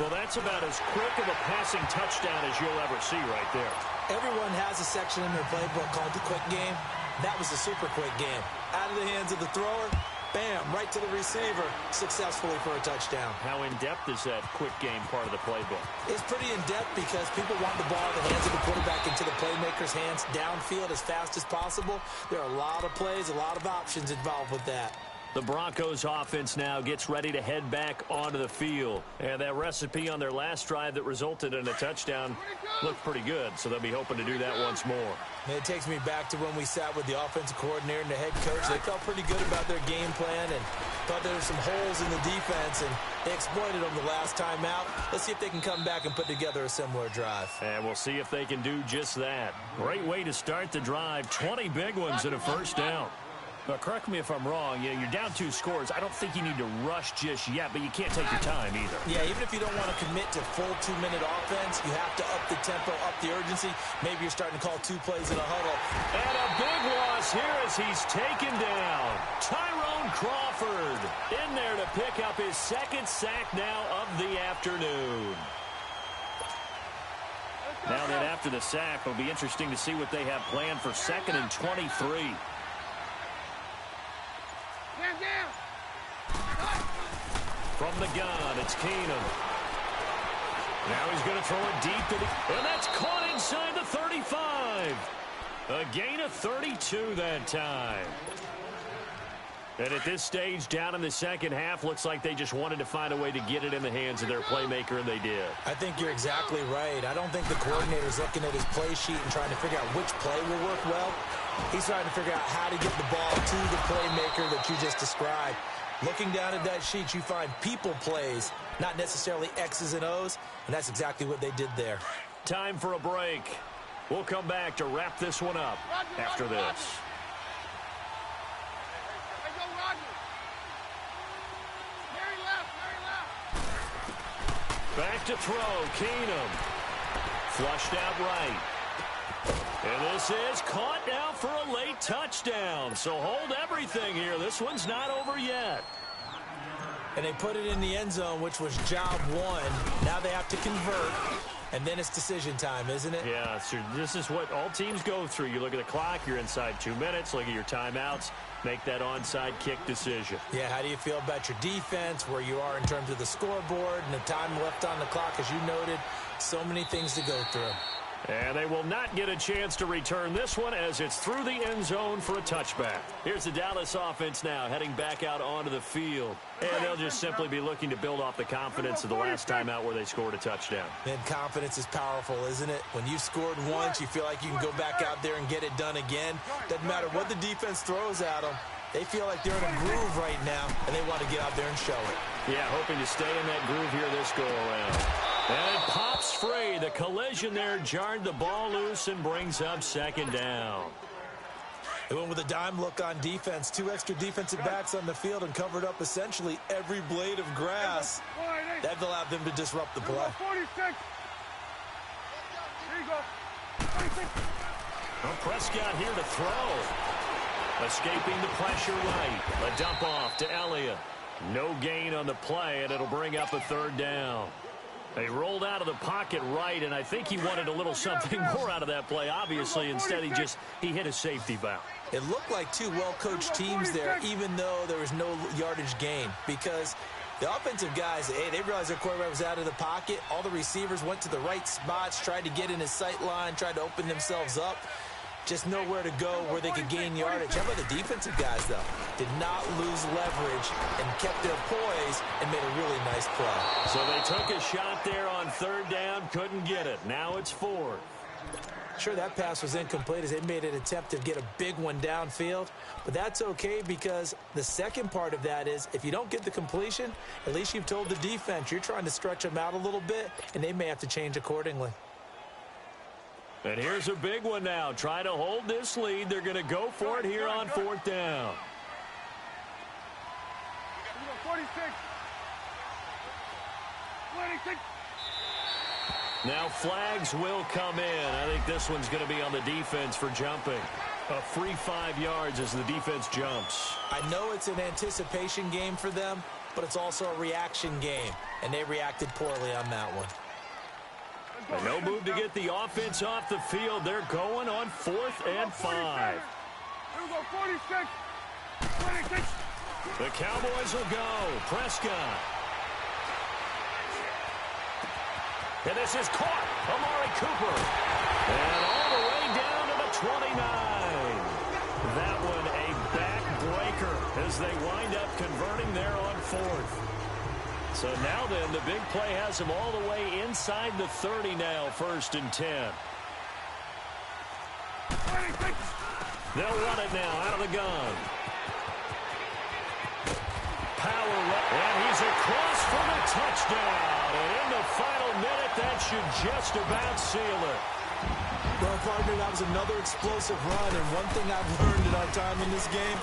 Well, that's about as quick of a passing touchdown as you'll ever see right there. Everyone has a section in their playbook called the quick game. That was a super quick game. Out of the hands of the thrower, bam, right to the receiver, successfully for a touchdown. How in-depth is that quick game part of the playbook? It's pretty in-depth because people want the ball in the hands of the quarterback into the playmaker's hands downfield as fast as possible. There are a lot of plays, a lot of options involved with that. The Broncos offense now gets ready to head back onto the field. And that recipe on their last drive that resulted in a touchdown looked pretty good, so they'll be hoping to do that once more. And it takes me back to when we sat with the offensive coordinator and the head coach. They felt pretty good about their game plan and thought there were some holes in the defense, and they exploited them the last time out. Let's see if they can come back and put together a similar drive. And we'll see if they can do just that. Great way to start the drive. 20 big ones and a 1st down. Now, correct me if I'm wrong. You know, you're down 2 scores. I don't think you need to rush just yet, but you can't take your time either. Yeah, even if you don't want to commit to full 2-minute offense, you have to up the tempo, up the urgency. Maybe you're starting to call 2 plays in a huddle. And a big loss here as he's taken down. Tyrone Crawford in there to pick up his 2nd sack now of the afternoon. Now that after the sack, it'll be interesting to see what they have planned for 2nd and 23. From the gun, it's Keenum. Now he's going to throw it deep to the... And that's caught inside the 35. A gain of 32 that time. And at this stage, down in the second half, looks like they just wanted to find a way to get it in the hands of their playmaker, and they did. I think you're exactly right. I don't think the coordinator's looking at his play sheet and trying to figure out which play will work well. He's trying to figure out how to get the ball to the playmaker that you just described. Looking down at that sheet, you find people plays not necessarily X's and O's, and that's exactly what they did there. Time for a break. We'll come back to wrap this one up after this. Back to throw, Keenum. Flushed out right. And this is caught now for a late touchdown. So hold everything here. This one's not over yet. And they put it in the end zone, which was job one. Now they have to convert, and then it's decision time, isn't it? Yeah, so this is what all teams go through. You look at the clock, you're inside 2 minutes, look at your timeouts, make that onside kick decision. Yeah, how do you feel about your defense, where you are in terms of the scoreboard, and the time left on the clock, as you noted? So many things to go through. And they will not get a chance to return this one as it's through the end zone for a touchback. Here's the Dallas offense now heading back out onto the field. And they'll just simply be looking to build off the confidence of the last time out where they scored a touchdown. And confidence is powerful, isn't it? When you scored once, you feel like you can go back out there and get it done again. Doesn't matter what the defense throws at them. They feel like they're in a groove right now, and they want to get out there and show it. Yeah, hoping to stay in that groove here this go-around. And it pops free. The collision there jarred the ball loose and brings up second down. They went with a dime look on defense. 2 extra defensive backs on the field and covered up essentially every blade of grass. That allowed them to disrupt the play. 46. There you go. 46. Well, Prescott here to throw. Escaping the pressure right. A dump off to Elliott. No gain on the play, and it'll bring up a third down. They rolled out of the pocket right, and I think he wanted a little something more out of that play. Obviously, instead he hit a safety valve. It looked like 2 well-coached teams there, even though there was no yardage gain, because the offensive guys, they realized their quarterback was out of the pocket. All the receivers went to the right spots, tried to get in his sight line, tried to open themselves up. Just nowhere to go where they could gain yardage. How about the defensive guys, though? Did not lose leverage and kept their poise and made a really nice play. So they took a shot there on third down, couldn't get it. Now it's fourth. Sure, that pass was incomplete as they made an attempt to get a big one downfield. But that's okay because the second part of that is if you don't get the completion, at least you've told the defense you're trying to stretch them out a little bit, and they may have to change accordingly. And here's a big one now. Try to hold this lead. They're going to go for it here on fourth down. 46. 26. Now flags will come in. I think this one's going to be on the defense for jumping. A free 5 yards as the defense jumps. I know it's an anticipation game for them, but it's also a reaction game, and they reacted poorly on that one. And no move to get the offense off the field. They're going on 4th and 5. Here we go, 46. 26. The Cowboys will go. Prescott. And this is caught. Amari Cooper. And all the way down to the 29. That one a backbreaker as they wind up converting there on 4th. So now then, the big play has them all the way inside the 30 now, 1st and 10. They'll run it now out of the gun. Power up, and he's across for the touchdown. And in the final minute, that should just about seal it. Well, partner, that was another explosive run, and one thing I've learned in our time in this game,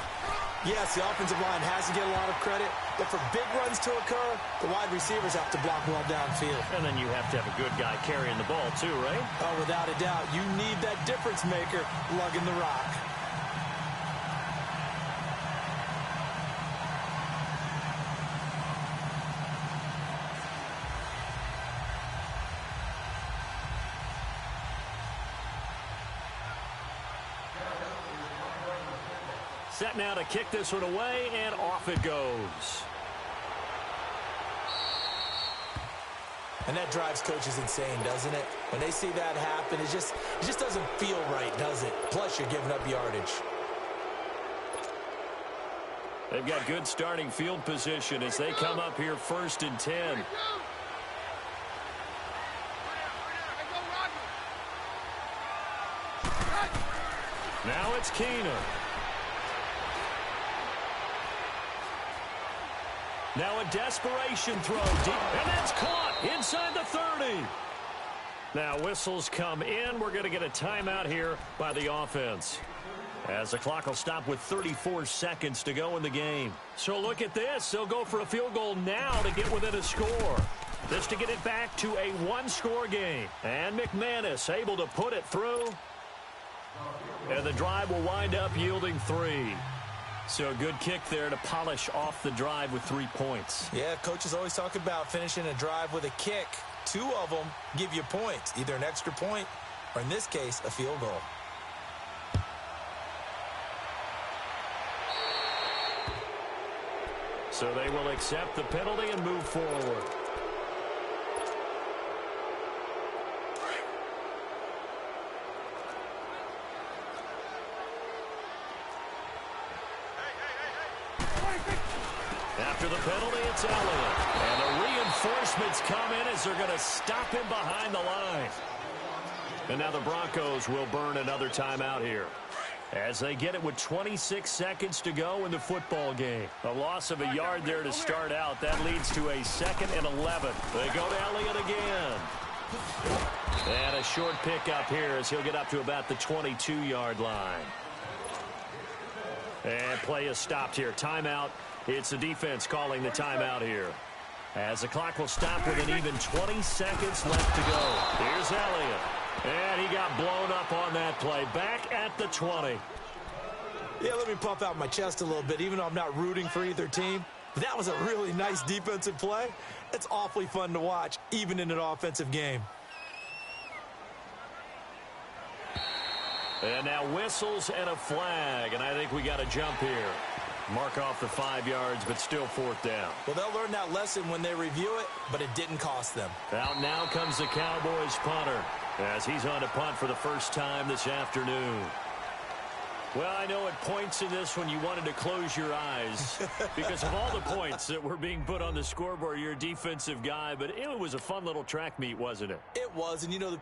yes, the offensive line has to get a lot of credit, but for big runs to occur, the wide receivers have to block well downfield. And then you have to have a good guy carrying the ball too, right? Oh, without a doubt. You need that difference maker lugging the rock. Set now to kick this one away, and off it goes. And that drives coaches insane, doesn't it? When they see that happen, it just doesn't feel right, does it? Plus, you're giving up yardage. They've got good starting field position as they come up here 1st and 10. Now it's Keenum. Now a desperation throw deep, and that's caught inside the 30. Now whistles come in. We're going to get a timeout here by the offense, as the clock will stop with 34 seconds to go in the game. So look at this. They'll go for a field goal now to get within a score. This to get it back to a one-score game. And McManus able to put it through. And the drive will wind up yielding 3. So a good kick there to polish off the drive with 3 points. Yeah, coaches always talk about finishing a drive with a kick. 2 of them give you points, either an extra point or, in this case, a field goal. So they will accept the penalty and move forward. After the penalty, it's Elliott. And the reinforcements come in as they're going to stop him behind the line. And now the Broncos will burn another timeout here, as they get it with 26 seconds to go in the football game. A loss of a yard there to start out. That leads to a 2nd and 11. They go to Elliott again. And a short pickup here as he'll get up to about the 22-yard line. And play is stopped here. Timeout. It's the defense calling the timeout here, as the clock will stop with an even 20 seconds left to go. Here's Elliott. And he got blown up on that play. Back at the 20. Yeah, let me puff out my chest a little bit, even though I'm not rooting for either team. That was a really nice defensive play. It's awfully fun to watch, even in an offensive game. And now whistles and a flag, and I think we got a jump here. Mark off the 5 yards, but still 4th down. Well, they'll learn that lesson when they review it, but it didn't cost them. Out now comes the Cowboys punter, as he's on to punt for the first time this afternoon. Well, I know at points in this when you wanted to close your eyes because of all the points that were being put on the scoreboard. You're a defensive guy, but it was a fun little track meet, wasn't it? It was, and you know,